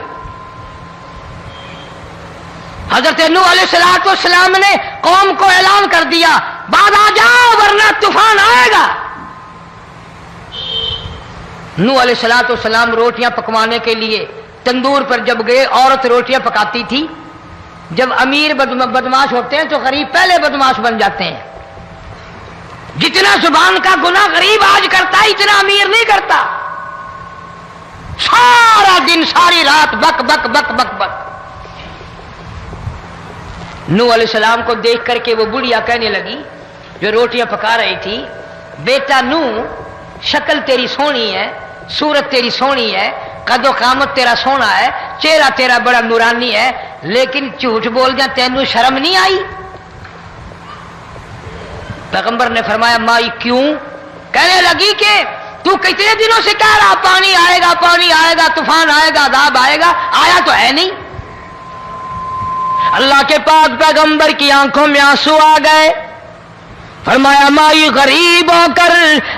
حضرت نوح علیہ السلام نے قوم کو اعلان کر دیا بعد آ جاؤ ورنہ طوفان آئے گا۔ نوح علیہ السلام روٹیاں پکوانے کے لیے تندور پر جب گئے، عورت روٹیاں پکاتی تھی۔ جب امیر بدماش ہوتے ہیں تو غریب پہلے بدماش بن جاتے ہیں۔ جتنا زبان کا گناہ غریب آج کرتا ہے اتنا امیر نہیں کرتا۔ سارا دن ساری رات بک بک بک بک بک۔ نوح علیہ السلام کو دیکھ کر کے وہ بڑھیا کہنے لگی جو روٹیاں پکا رہی تھی، بیٹا نوح، شکل تیری سونی ہے، صورت تیری سونی ہے، قد و قامت تیرا سونا ہے، چہرہ تیرا بڑا نورانی ہے، لیکن جھوٹ بول جا تینوں شرم نہیں آئی؟ پیغمبر نے فرمایا مائی کیوں؟ کہنے لگی کہ تو کتنے دنوں سے کہہ رہا پانی آئے گا، پانی آئے گا، طوفان آئے گا، عذاب آئے گا، آیا تو ہے نہیں۔ اللہ کے پاک پیغمبر کی آنکھوں میں آنسو آ گئے۔ فرمایا مائی غریب ہو کر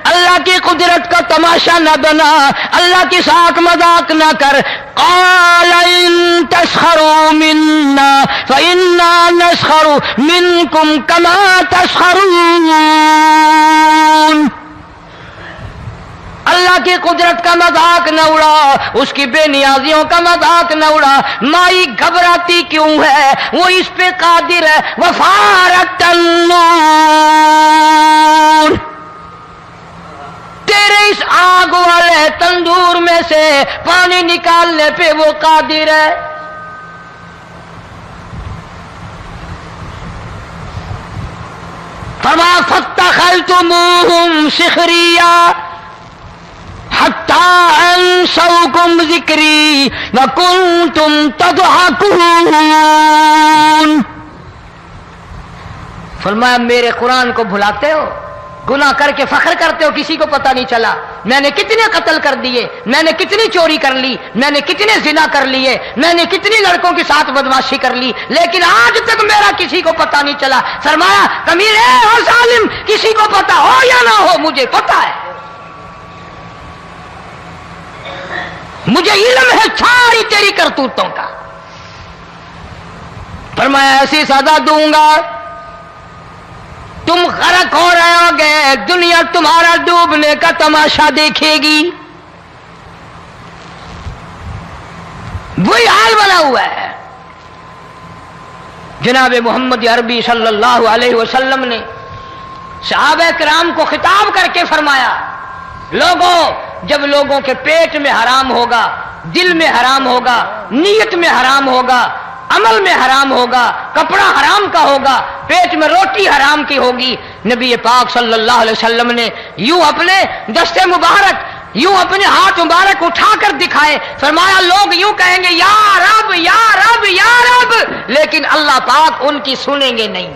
اللہ کی قدرت کا تماشا نہ بنا، اللہ کے ساتھ مذاق نہ کر۔ قال ان تسخروا منا فإنا نسخر منكم كما تسخرون۔ اللہ کی قدرت کا مذاق نہ اڑا، اس کی بے نیازیوں کا مذاق نہ اڑا۔ مائی گھبراتی کیوں ہے؟ وہ اس پہ قادر ہے۔ وفارت النور، تیرے اس آگ والے تندور میں سے پانی نکالنے پہ وہ قادر ہے۔ فما فاتخذتموہم سخریا حتی انسوکم ذکری وکنتم تضحکون۔ فرمایا میرے قرآن کو بھلاتے ہو، گناہ کر کے فخر کرتے ہو، کسی کو پتہ نہیں چلا میں نے کتنے قتل کر دیے، میں نے کتنی چوری کر لی، میں نے کتنے زنا کر لیے، میں نے کتنی لڑکوں کے ساتھ بدماشی کر لی، لیکن آج تک میرا کسی کو پتہ نہیں چلا۔ فرمایا کمینے اور ظالم، کسی کو پتہ ہو یا نہ ہو مجھے پتہ ہے، مجھے علم ہے ساری تیری کرتوتوں کا۔ فرمایا ایسی سزا دوں گا تم غرق ہو رہے ہو گے، دنیا تمہارا ڈوبنے کا تماشا دیکھے گی۔ وہی حال بنا ہوا ہے۔ جناب محمد عربی صلی اللہ علیہ وسلم نے صحابہ کرام کو خطاب کر کے فرمایا لوگوں، جب لوگوں کے پیٹ میں حرام ہوگا، دل میں حرام ہوگا، نیت میں حرام ہوگا، عمل میں حرام ہوگا، کپڑا حرام کا ہوگا، پیٹ میں روٹی حرام کی ہوگی، نبی پاک صلی اللہ علیہ وسلم نے یوں اپنے دست مبارک، یوں اپنے ہاتھ مبارک اٹھا کر دکھائے۔ فرمایا لوگ یوں کہیں گے یا رب یا رب یا رب، لیکن اللہ پاک ان کی سنیں گے نہیں،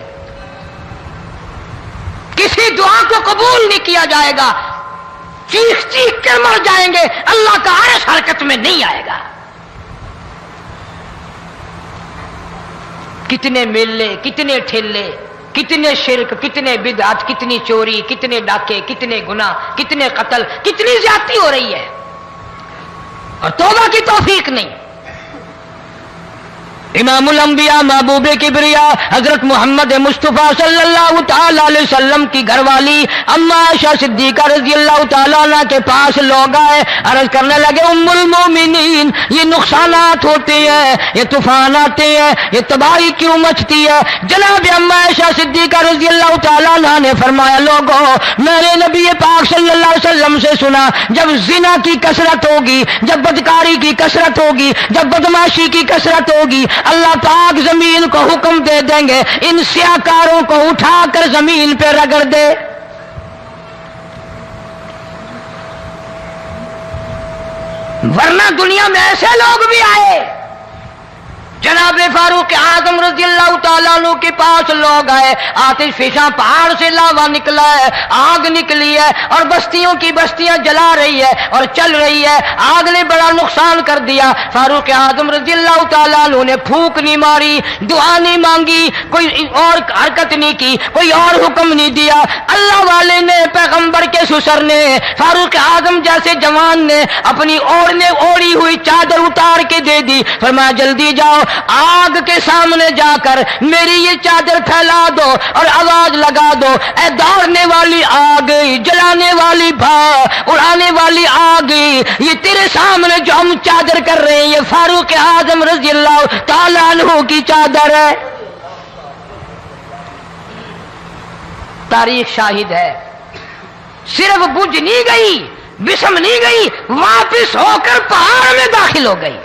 کسی دعا کو قبول نہیں کیا جائے گا، چیخ چیخ کر مر جائیں گے، اللہ کا عرش حرکت میں نہیں آئے گا۔ کتنے میلے، کتنے ٹھیلے، کتنے شرک، کتنے بدعت، کتنی چوری، کتنے ڈاکے، کتنے گناہ، کتنے قتل، کتنی زیادتی ہو رہی ہے اور توبہ کی توفیق نہیں۔ امام الانبیاء محبوب کبریا حضرت محمد مصطفیٰ صلی اللہ تعالی علیہ وسلم کی گھر والی اما عائشہ صدیقہ رضی اللہ تعالیٰ عنہ کے پاس لوگ آئے، عرض کرنے لگے ام المومنین یہ نقصانات ہوتے ہیں، یہ طوفان آتے ہیں، یہ تباہی کیوں مچتی ہے؟ جناب اما عائشہ صدیقہ رضی اللہ تعالیٰ عنہ نے فرمایا لوگوں، میں نے نبی پاک صلی اللہ علیہ وسلم سے سنا جب زنا کی کثرت ہوگی، جب بدکاری کی کثرت ہوگی، جب بدماشی کی کثرت ہوگی، اللہ پاک زمین کو حکم دے دیں گے ان سیاکاروں کو اٹھا کر زمین پہ رگڑ دے۔ ورنہ دنیا میں ایسے لوگ بھی آئے جناب فاروق اعظم رضی اللہ تعالیٰ عنہ کے پاس لوگ آئے، آتش فشاں پہاڑ سے لاوا نکلا ہے، آگ نکلی ہے اور بستیوں کی بستیاں جلا رہی ہے اور چل رہی ہے، آگ نے بڑا نقصان کر دیا۔ فاروق اعظم رضی اللہ تعالیٰ عنہ نے پھونک نہیں ماری، دعا نہیں مانگی، کوئی اور حرکت نہیں کی، کوئی اور حکم نہیں دیا۔ اللہ والے نے، پیغمبر کے سسر نے، فاروق اعظم جیسے جوان نے اپنی اوڑھی ہوئی چادر اتار کے دے دی، فرمایا جلدی جاؤ، آگ کے سامنے جا کر میری یہ چادر پھیلا دو اور آواز لگا دو، اے دوڑنے والی آگ، جلانے والی اڑانے والی آگ، یہ تیرے سامنے جو ہم چادر کر رہے ہیں یہ فاروق اعظم رضی اللہ تعالیٰ عنہ کی چادر ہے۔ تاریخ شاہد ہے، صرف بجھ نہیں گئی، بسم نہیں گئی، واپس ہو کر پہاڑ میں داخل ہو گئی۔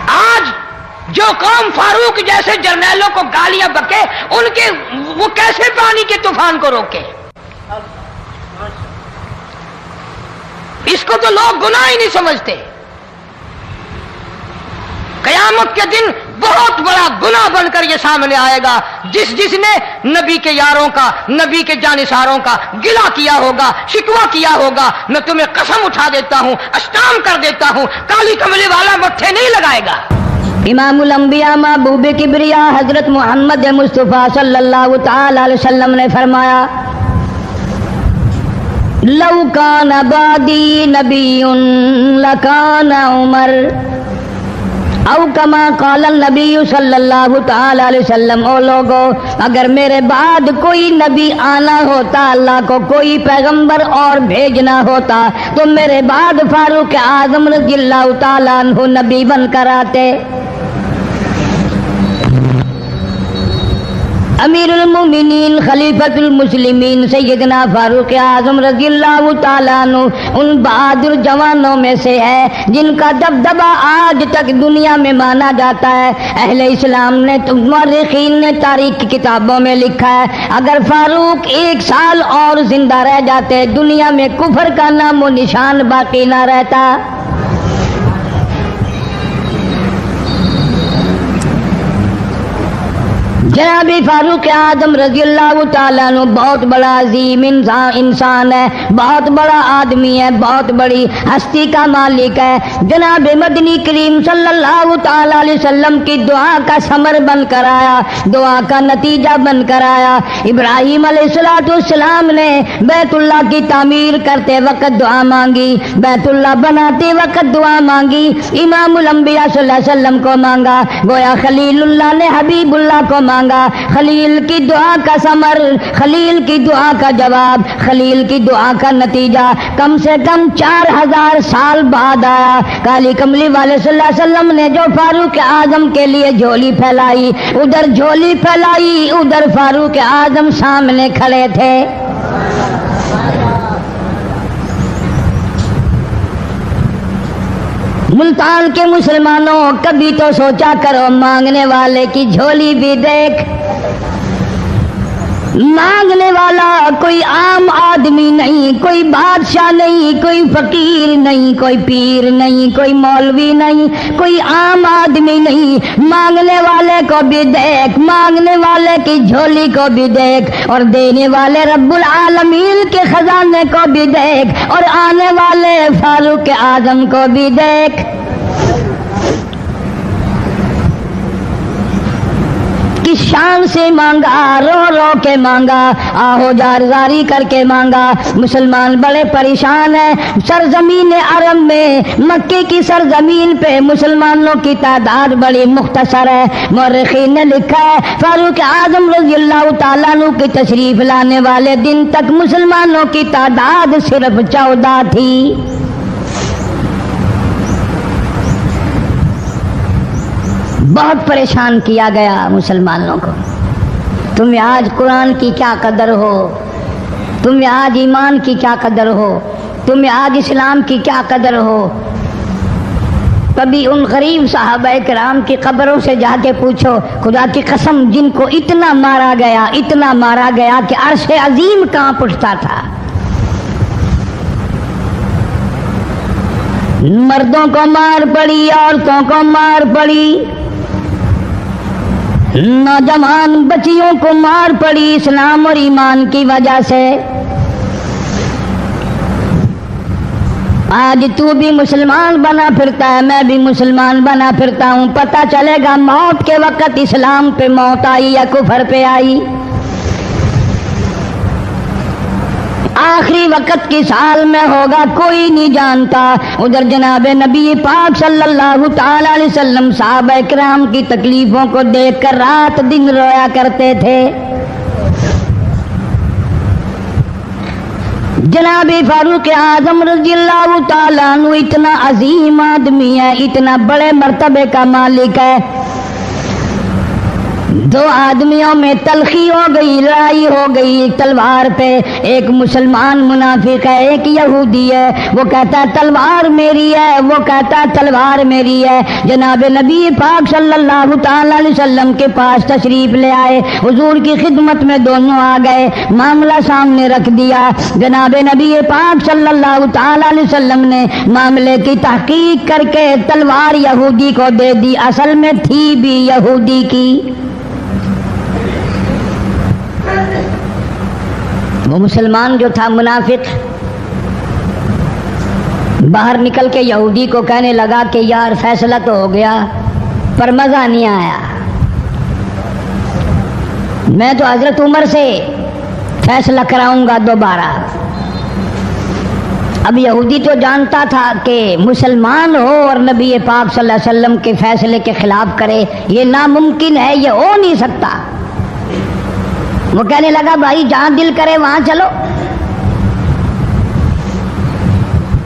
آج جو قوم فاروق جیسے جرنیلوں کو گالیاں بکے، ان کے وہ کیسے پانی کے طوفان کو روکے؟ اس کو تو لوگ گناہ ہی نہیں سمجھتے۔ قیامت کے دن بہت بڑا گناہ بن کر یہ سامنے آئے گا، جس نے نبی کے یاروں کا، نبی کے جانثاروں کا گلہ کیا ہوگا، شکوہ کیا ہوگا، میں تمہیں قسم اٹھا دیتا ہوں، اشتام کر دیتا ہوں، کالی کملی والا مٹھے نہیں لگائے گا۔ امام الانبیاء محبوب کبریا حضرت محمد مصطفیٰ صلی اللہ تعالی علیہ وسلم نے فرمایا، لو کان بعدی نبی لکان عمر، او کما قال النبی صلی اللہ تعالی علیہ وسلم، او لوگو اگر میرے بعد کوئی نبی آنا ہوتا، اللہ کو کوئی پیغمبر اور بھیجنا ہوتا تو میرے بعد فاروق اعظم رضی اللہ تعالیٰ عنہ نبی بن کر آتے۔ امیر المومنین خلیفۃ المسلمین سیدنا فاروق اعظم رضی اللہ تعالیٰ عنہ ان بہادر جوانوں میں سے ہے جن کا دبدبہ آج تک دنیا میں مانا جاتا ہے۔ اہل اسلام نے، مورخین نے تاریخ کی کتابوں میں لکھا ہے، اگر فاروق 1 سال اور زندہ رہ جاتے دنیا میں کفر کا نام و نشان باقی نہ رہتا۔ جناب فاروق اعظم رضی اللہ تعالیٰ عنہ بہت بڑا عظیم انسان ہے، بہت بڑا آدمی ہے، بہت بڑی ہستی کا مالک ہے۔ جناب مدنی کریم صلی اللہ تعالیٰ علیہ وسلم کی دعا کا ثمر بن کر آیا، دعا کا نتیجہ بن کر آیا۔ ابراہیم علیہ السلام نے بیت اللہ کی تعمیر کرتے وقت دعا مانگی، بیت اللہ بناتے وقت دعا مانگی، امام الانبیاء صلی اللہ علیہ وسلم کو مانگا، گویا خلیل اللہ نے حبیب اللہ کو مانگا۔ خلیل کی دعا کا ثمر، خلیل کی دعا کا جواب، خلیل کی دعا کا نتیجہ کم سے کم 4000 سال بعد آیا۔ کالی کملی والے صلی اللہ علیہ وسلم نے جو فاروق اعظم کے لیے جھولی پھیلائی، ادھر جھولی پھیلائی، ادھر فاروق اعظم سامنے کھڑے تھے۔ ملتان کے مسلمانوں کبھی تو سوچا کرو، مانگنے والے کی جھولی بھی دیکھ۔ مانگنے والا کوئی عام آدمی نہیں، کوئی بادشاہ نہیں، کوئی فقیر نہیں، کوئی پیر نہیں، کوئی مولوی نہیں، کوئی عام آدمی نہیں۔ مانگنے والے کو بھی دیکھ، مانگنے والے کی جھولی کو بھی دیکھ، اور دینے والے رب العالمین کے خزانے کو بھی دیکھ، اور آنے والے فاروق اعظم کو بھی دیکھ۔ کس شان سے مانگا، رو رو کے مانگا، آہو جارزاری کر کے مانگا۔ مسلمان بڑے پریشان ہیں۔ سرزمین عرب میں، مکے کی سرزمین پہ مسلمانوں کی تعداد بڑی مختصر ہے۔ مورخین نے لکھا ہے فاروق اعظم رضی اللہ تعالیٰ عنہ کی تشریف لانے والے دن تک مسلمانوں کی تعداد صرف 14 تھی۔ بہت پریشان کیا گیا مسلمانوں کو۔ تمہیں آج قرآن کی کیا قدر ہو، تمہیں آج ایمان کی کیا قدر ہو، تمہیں آج اسلام کی کیا قدر ہو۔ کبھی ان غریب صحابہ کرام کی قبروں سے جا کے پوچھو، خدا کی قسم جن کو اتنا مارا گیا، اتنا مارا گیا کہ عرش عظیم کانپ اٹھتا تھا۔ مردوں کو مار پڑی، عورتوں کو مار پڑی، نوجوان بچیوں کو مار پڑی اسلام اور ایمان کی وجہ سے۔ آج تو بھی مسلمان بنا پھرتا ہے، میں بھی مسلمان بنا پھرتا ہوں، پتہ چلے گا موت کے وقت اسلام پہ موت آئی یا کفر پہ آئی۔ آخری وقت کس حال میں ہوگا کوئی نہیں جانتا۔ ادھر جناب نبی پاک صلی اللہ تعالی علیہ وسلم صحابہ کرام کی تکلیفوں کو دیکھ کر رات دن رویا کرتے تھے۔ جناب فاروق اعظم رضی اللہ تعالیٰ عنہ اتنا عظیم آدمی ہے، اتنا بڑے مرتبے کا مالک ہے، دو آدمیوں میں تلخی ہو گئی، لڑائی ہو گئی تلوار پہ۔ ایک مسلمان منافق ہے، ایک یہودی ہے، وہ کہتا ہے تلوار میری ہے، وہ کہتا ہے تلوار میری ہے۔ جناب نبی پاک صلی اللہ تعالی علیہ وسلم کے پاس تشریف لے آئے، حضور کی خدمت میں دونوں آ گئے، معاملہ سامنے رکھ دیا۔ جناب نبی پاک صلی اللہ تعالی علیہ وسلم نے معاملے کی تحقیق کر کے تلوار یہودی کو دے دی، اصل میں تھی بھی یہودی کی۔ وہ مسلمان جو تھا منافق باہر نکل کے یہودی کو کہنے لگا کہ یار فیصلہ تو ہو گیا پر مزہ نہیں آیا، میں تو حضرت عمر سے فیصلہ کراؤں گا دوبارہ۔ اب یہودی تو جانتا تھا کہ مسلمان ہو اور نبی پاک صلی اللہ علیہ وسلم کے فیصلے کے خلاف کرے، یہ ناممکن ہے، یہ ہو نہیں سکتا۔ وہ کہنے لگا بھائی جہاں دل کرے وہاں چلو۔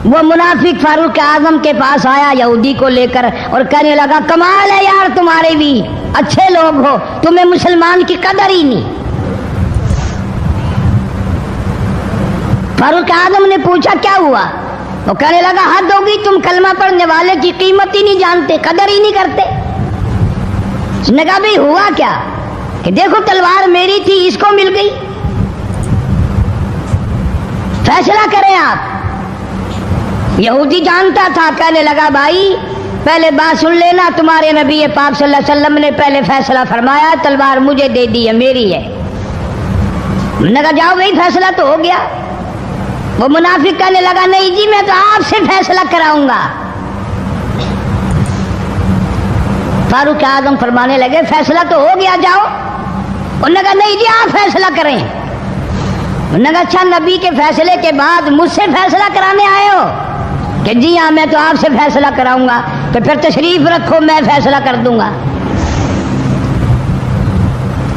وہ منافق فاروق اعظم کے پاس آیا یہودی کو لے کر اور کہنے لگا کمال ہے یار تمہارے بھی، اچھے لوگ ہو، تمہیں مسلمان کی قدر ہی نہیں۔ فاروق اعظم نے پوچھا کیا ہوا؟ وہ کہنے لگا حد ہوگی، تم کلمہ پڑھنے والے کی قیمت ہی نہیں جانتے، قدر ہی نہیں کرتے۔ اس نے کہا بھائی ہوا کیا؟ کہ دیکھو تلوار میری تھی، اس کو مل گئی، فیصلہ کریں آپ۔ یہودی جانتا تھا، کہنے لگا بھائی پہلے بات سن لینا، تمہارے نبی پاک صلی اللہ علیہ وسلم نے پہلے فیصلہ فرمایا، تلوار مجھے دے دی ہے، میری ہے۔ میں نے کہا جاؤ بھائی فیصلہ تو ہو گیا۔ وہ منافق کہنے لگا نہیں جی میں تو آپ سے فیصلہ کراؤں گا۔ فاروق اعظم فرمانے لگے فیصلہ تو ہو گیا جاؤ۔ انہوں نے کہا نہیں جی آپ فیصلہ کریں۔ انہوں نے کہا اچھا نبی کے فیصلے کے بعد مجھ سے فیصلہ کرانے آئے ہو؟ کہ جی ہاں میں تو آپ سے فیصلہ کراؤں گا۔ تو پھر تشریف رکھو میں فیصلہ کر دوں گا۔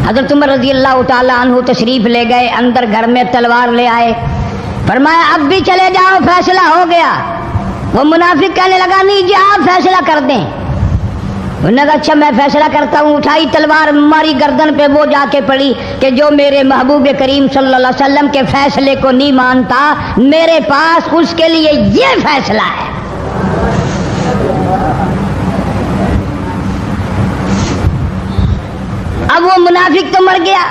حضرت عمر رضی اللہ تعالیٰ عنہ تشریف لے گئے، اندر گھر میں تلوار لے آئے، فرمایا اب بھی چلے جاؤ فیصلہ ہو گیا۔ وہ منافق کہنے لگا نہیں جی آپ فیصلہ کر دیں۔ انہوں نے کہا اچھا میں فیصلہ کرتا ہوں۔ اٹھائی تلوار، ماری گردن پہ، وہ جا کے پڑی کہ جو میرے محبوب کریم صلی اللہ علیہ وسلم کے فیصلے کو نہیں مانتا میرے پاس اس کے لیے یہ فیصلہ ہے۔ اب وہ منافق تو مر گیا،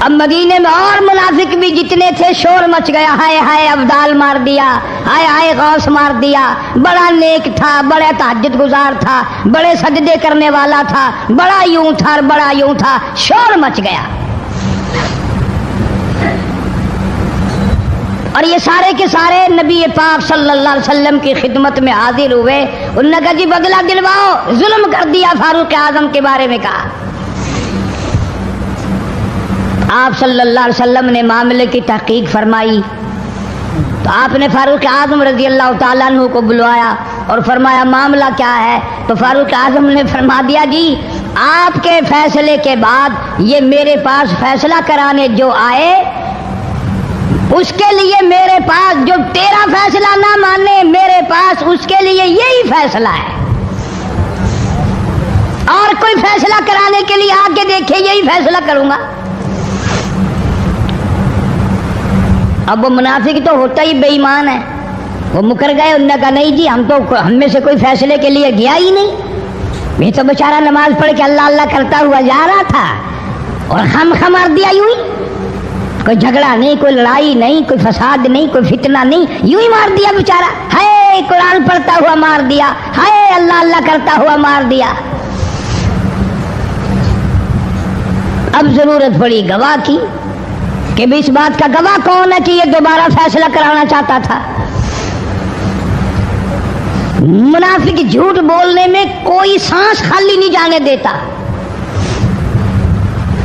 اب مدینے میں اور منافق بھی جتنے تھے شور مچ گیا، ہائے ہائے ابدال مار دیا، ہائے ہائے غوث مار دیا، بڑا نیک تھا، بڑا تہجد گزار تھا، بڑے سجدے کرنے والا تھا، بڑا یوں تھا اور بڑا یوں تھا، شور مچ گیا۔ اور یہ سارے کے سارے نبی پاک صلی اللہ علیہ وسلم کی خدمت میں حاضر ہوئے۔ انہوں نے کہا جی بدلہ دلواؤ، ظلم کر دیا فاروق اعظم کے بارے میں کہا۔ آپ صلی اللہ علیہ وسلم نے معاملے کی تحقیق فرمائی تو آپ نے فاروق اعظم رضی اللہ تعالیٰ عنہ کو بلوایا اور فرمایا معاملہ کیا ہے؟ تو فاروق اعظم نے فرما دیا جی آپ کے فیصلے کے بعد یہ میرے پاس فیصلہ کرانے جو آئے اس کے لیے میرے پاس، جو تیرا فیصلہ نہ مانے میرے پاس اس کے لیے یہی فیصلہ ہے، اور کوئی فیصلہ کرانے کے لیے آ کے دیکھے یہی فیصلہ کروں گا۔ اب وہ منافق تو ہوتا ہی بے ایمان ہے، وہ مکر گئے۔ انہوں نے کہا نہیں جی ہم میں سے کوئی فیصلے کے لیے گیا ہی نہیں، یہ تو بیچارہ نماز پڑھ کے اللہ اللہ کرتا ہوا جا رہا تھا اور ہم خمار دیا یوں ہی۔ کوئی جھگڑا نہیں، کوئی لڑائی نہیں، کوئی فساد نہیں، کوئی فتنہ نہیں، یوں ہی مار دیا بیچارہ. ہے قرآن پڑھتا ہوا مار دیا، ہے اللہ اللہ کرتا ہوا مار دیا. اب ضرورت پڑی گواہ کی کہ بھی اس بات کا گواہ کون ہے کہ یہ دوبارہ فیصلہ کرانا چاہتا تھا. منافق جھوٹ بولنے میں کوئی سانس خالی نہیں جانے دیتا.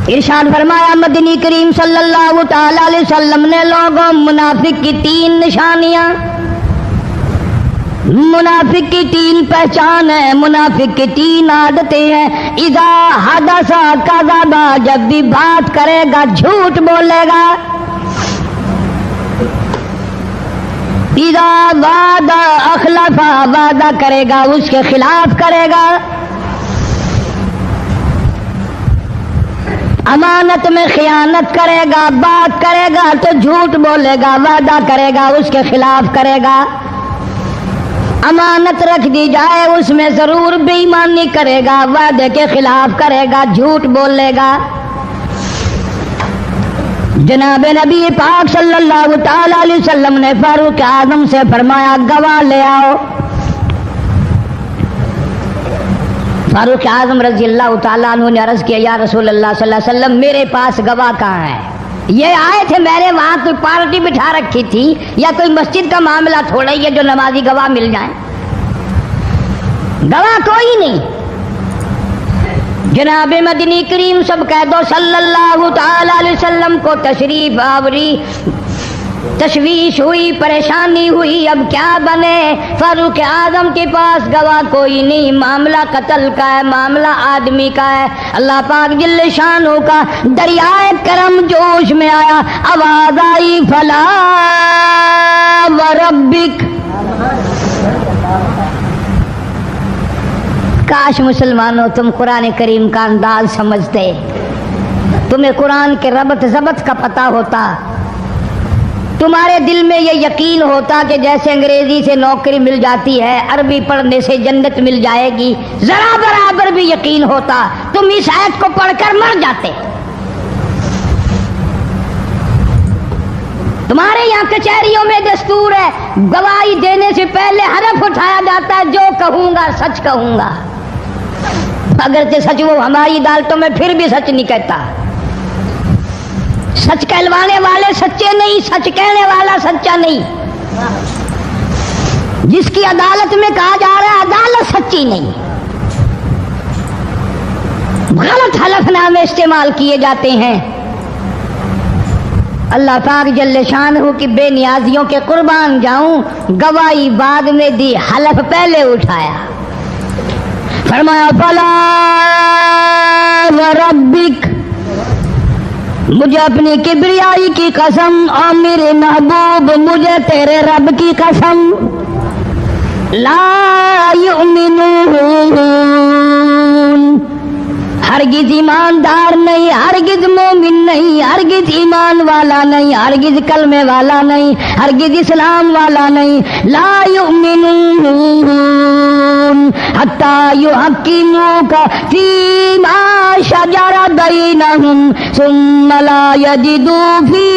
ارشاد فرمایا مدنی کریم صلی اللہ تعالی علیہ وسلم نے لوگوں منافق کی 3 نشانیاں، منافق کی 3 پہچان ہے، منافق کی 3 عادتیں ہیں. اذا حدث کذب، جب بھی بات کرے گا جھوٹ بولے گا. اذا وعد اخلف، وعدہ کرے گا اس کے خلاف کرے گا. امانت میں خیانت کرے گا، بات کرے گا تو جھوٹ بولے گا، وعدہ کرے گا اس کے خلاف کرے گا. امانت رکھ دی جائے اس میں ضرور بے ایمانی کرے گا، وعدے کے خلاف کرے گا، جھوٹ بولے گا. جناب نبی پاک صلی اللہ تعالی علیہ وسلم نے فاروق اعظم سے فرمایا گواہ لے آؤ. فاروق اعظم رضی اللہ تعالیٰ عنہ نے عرض کیا یا رسول اللہ صلی اللہ علیہ وسلم میرے پاس گواہ کہاں ہے؟ یہ آئے تھے، میں نے وہاں کوئی پارٹی بٹھا رکھی تھی یا کوئی مسجد کا معاملہ تھوڑا ہی ہے جو نمازی گواہ مل جائیں. گواہ کوئی نہیں. جناب مدنی کریم سب کہہ دو صلی اللہ تعالی علیہ وسلم کو تشریف آوری، تشویش ہوئی، پریشانی ہوئی، اب کیا بنے؟ فاروق اعظم کے پاس گواہ کوئی نہیں، معاملہ قتل کا ہے، معاملہ آدمی کا ہے. اللہ پاک جل شانہ کا دریائے کرم جوش میں آیا، آواز آئی فلا وربک. کاش مسلمانوں تم قرآن کریم کا انداز سمجھتے، تمہیں قرآن کے ربط ضبط کا پتہ ہوتا، تمہارے دل میں یہ یقین ہوتا کہ جیسے انگریزی سے نوکری مل جاتی ہے، عربی پڑھنے سے جنت مل جائے گی، ذرا برابر بھی یقین ہوتا تم اس آیت کو پڑھ کر مر جاتے. تمہارے یہاں کچہریوں میں دستور ہے گواہی دینے سے پہلے حرف اٹھایا جاتا ہے، جو کہوں گا سچ کہوں گا. اگرچہ سچ وہ ہماری عدالتوں میں پھر بھی سچ نہیں کہتا. سچ کہلوانے والے سچے نہیں، سچ کہنے والا سچا نہیں. جس کی عدالت میں کہا جا رہا ہے عدالت سچی نہیں، غلط حلف نامے استعمال کیے جاتے ہیں. اللہ پاک جل شانہ کی بے نیازیوں کے قربان جاؤں، گواہی بعد میں دی، حلف پہلے اٹھایا. فرمایا فلا وربک، مجھے اپنی کبریائی کی قسم اور میرے محبوب مجھے تیرے رب کی قسم، لا یؤمنون، ہرگز ایماندار نہیں، ہرگز مومن نہیں، ہرگز ایمان والا نہیں، ہرگز کلمے والا نہیں، ہرگز اسلام والا نہیں. لا یؤمنون حتی یحکموک فیما شجر بینہم ثم لا یجدوا فی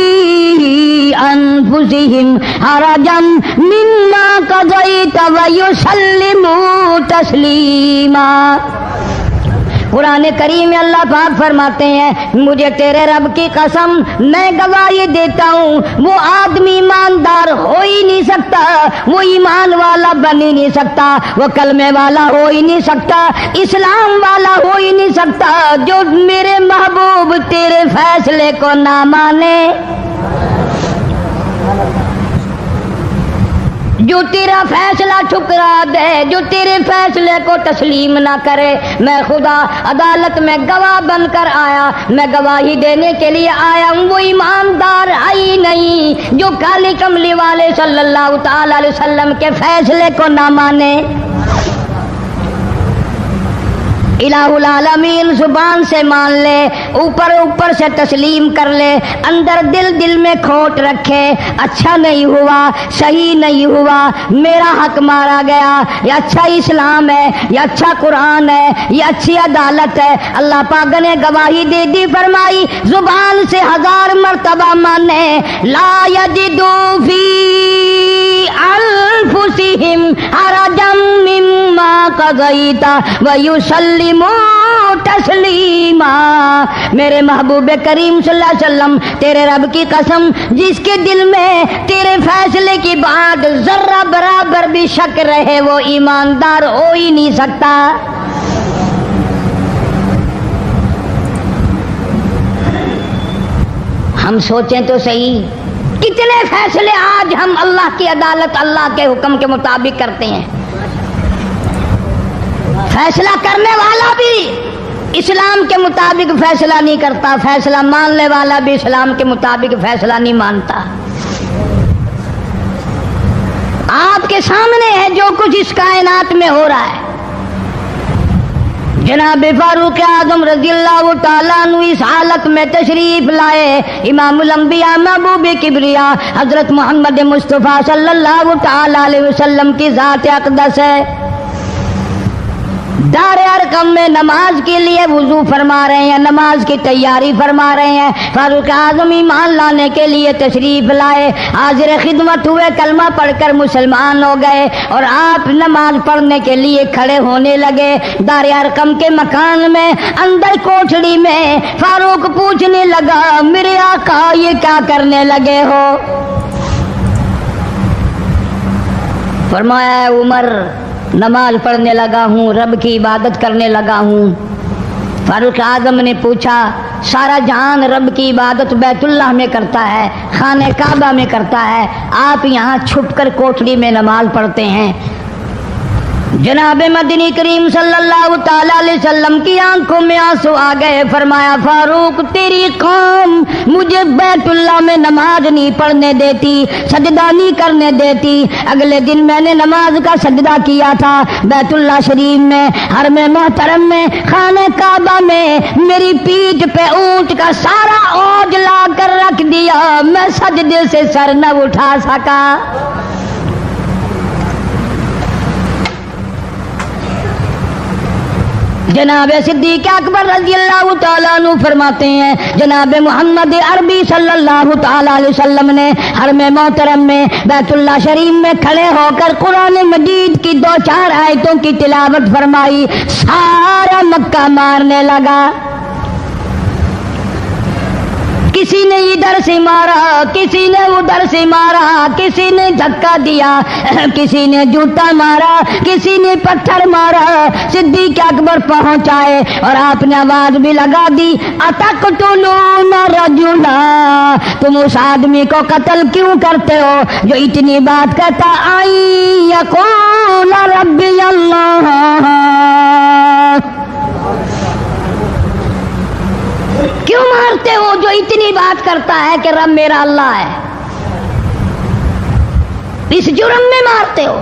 انفسہم حرجا مما قضیت ویسلموا تسلیما. قرآن کریم میں اللہ پاک فرماتے ہیں مجھے تیرے رب کی قسم میں گواہی دیتا ہوں وہ آدمی ایماندار ہو ہی نہیں سکتا، وہ ایمان والا بن ہی نہیں سکتا، وہ کلمے والا ہو ہی نہیں سکتا، اسلام والا ہو ہی نہیں سکتا جو میرے محبوب تیرے فیصلے کو نہ مانے، جو تیرا فیصلہ ٹھکرا دے، جو تیرے فیصلے کو تسلیم نہ کرے. میں خدا عدالت میں گواہ بن کر آیا، میں گواہی دینے کے لیے آیا ہوں، وہ ایماندار آئی نہیں جو کالی کملی والے صلی اللہ تعالی علیہ وسلم کے فیصلے کو نہ مانے. الہ العالمین زبان سے مان لے، اوپر اوپر سے تسلیم کر لے، اندر دل میں کھوٹ رکھے، اچھا نہیں ہوا، صحیح نہیں ہوا، میرا حق مارا گیا، یہ اچھا اسلام ہے، یہ اچھا قرآن ہے، یہ اچھی عدالت ہے۔ اللہ پاک نے گواہی دے دی، فرمائی زبان سے 1000 مرتبہ مانے، لا یجدو فی انفسہم حرجا مما قضیت ویسلموا تسلیما۔ میرے محبوب کریم صلی اللہ علیہ وسلم، تیرے رب کی قسم، جس کے دل میں تیرے فیصلے کی بات ذرہ برابر بھی شک رہے وہ ایماندار ہو ہی نہیں سکتا۔ ہم سوچیں تو صحیح، کتنے فیصلے آج ہم اللہ کی عدالت، اللہ کے حکم کے مطابق کرتے ہیں۔ فیصلہ کرنے والا بھی اسلام کے مطابق فیصلہ نہیں کرتا، فیصلہ ماننے والا بھی اسلام کے مطابق فیصلہ نہیں مانتا۔ آپ کے سامنے ہے جو کچھ اس کائنات میں ہو رہا ہے۔ جناب فاروق اعظم رضی اللہ تعالیٰ عنہ اس حالت میں تشریف لائے، امام الانبیاء محبوب کبریا حضرت محمد مصطفیٰ صلی اللہ تعالیٰ علیہ وسلم کی ذات اقدس ہے۔ دار ارقم میں نماز کے لیے وضو فرما رہے ہیں، نماز کی تیاری فرما رہے ہیں۔ فاروق اعظم ایمان لانے کے لیے تشریف لائے، حاضر خدمت ہوئے، کلمہ پڑھ کر مسلمان ہو گئے، اور آپ نماز پڑھنے کے لیے کھڑے ہونے لگے۔ دار ارقم کے مکان میں اندر کوٹھڑی میں فاروق پوچھنے لگا، میرے آقا یہ کیا کرنے لگے ہو؟ فرمایا عمر نماز پڑھنے لگا ہوں، رب کی عبادت کرنے لگا ہوں۔ فاروق اعظم نے پوچھا، سارا جہان رب کی عبادت بیت اللہ میں کرتا ہے، خانہ کعبہ میں کرتا ہے، آپ یہاں چھپ کر کوٹھڑی میں نماز پڑھتے ہیں؟ جناب مدنی کریم صلی اللہ تعالیٰ علیہ وسلم کی آنکھوں میں آنسو آ گئے۔ فرمایا فاروق تیری قوم مجھے بیت اللہ میں نماز نہیں پڑھنے دیتی، سجدہ نہیں کرنے دیتی۔ اگلے دن میں نے نماز کا سجدہ کیا تھا بیت اللہ شریف میں، حرم محترم میں، خانہ کعبہ میں، میری پیٹھ پہ اونٹ کا سارا اوج لا کر رکھ دیا، میں سجدے سے سر نہ اٹھا سکا۔ جناب صدیق اکبر رضی اللہ تعالیٰ عنہ فرماتے ہیں، جناب محمد عربی صلی اللہ تعالیٰ علیہ وسلم نے حرم محترم میں بیت اللہ شریف میں کھڑے ہو کر قرآن مجید کی 2-4 آیتوں کی تلاوت فرمائی، سارا مکہ مارنے لگا۔ کسی نے ادھر سے مارا، کسی نے ادھر سے مارا، کسی نے دھکا دیا، کسی نے جوتا مارا، کسی نے پتھر مارا۔ صدیق اکبر پہنچائے اور آپ نے آواز بھی لگا دی، اتقتلون رجلا، تم اس آدمی کو قتل کیوں کرتے ہو جو اتنی بات کہتا، آئی یقول ربی اللہ، کیوں مارتے ہو جو اتنی بات کرتا ہے کہ رب میرا اللہ ہے؟ اس جرم میں مارتے ہو۔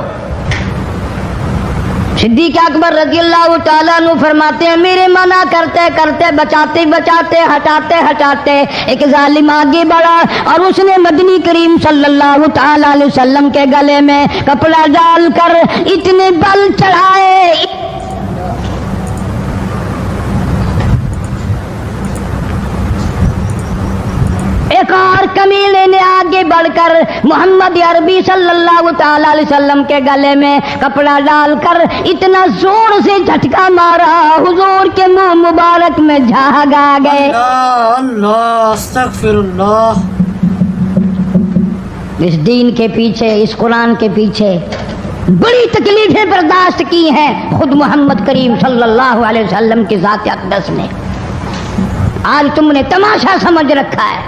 صدیق اکبر رضی اللہ تعالیٰ عنہ فرماتے ہیں، میرے منع کرتے کرتے، بچاتے بچاتے، ہٹاتے ہٹاتے ایک ظالم آگے بڑھا اور اس نے مدنی کریم صلی اللہ تعالیٰ علیہ وسلم کے گلے میں کپڑا ڈال کر اتنے بل چڑھائے۔ ایک اور کمینے نے آگے بڑھ کر محمد عربی صلی اللہ تعالی علیہ وسلم کے گلے میں کپڑا ڈال کر اتنا زور سے جھٹکا مارا، حضور کے منہ مبارک میں جھاگ آ گئے۔ اللہ اللہ استغفر اللہ۔ اس دین کے پیچھے، اس قرآن کے پیچھے بڑی تکلیفیں برداشت کی ہیں خود محمد کریم صلی اللہ علیہ وسلم کی ذات اقدس نے۔ آج تم نے تماشا سمجھ رکھا ہے۔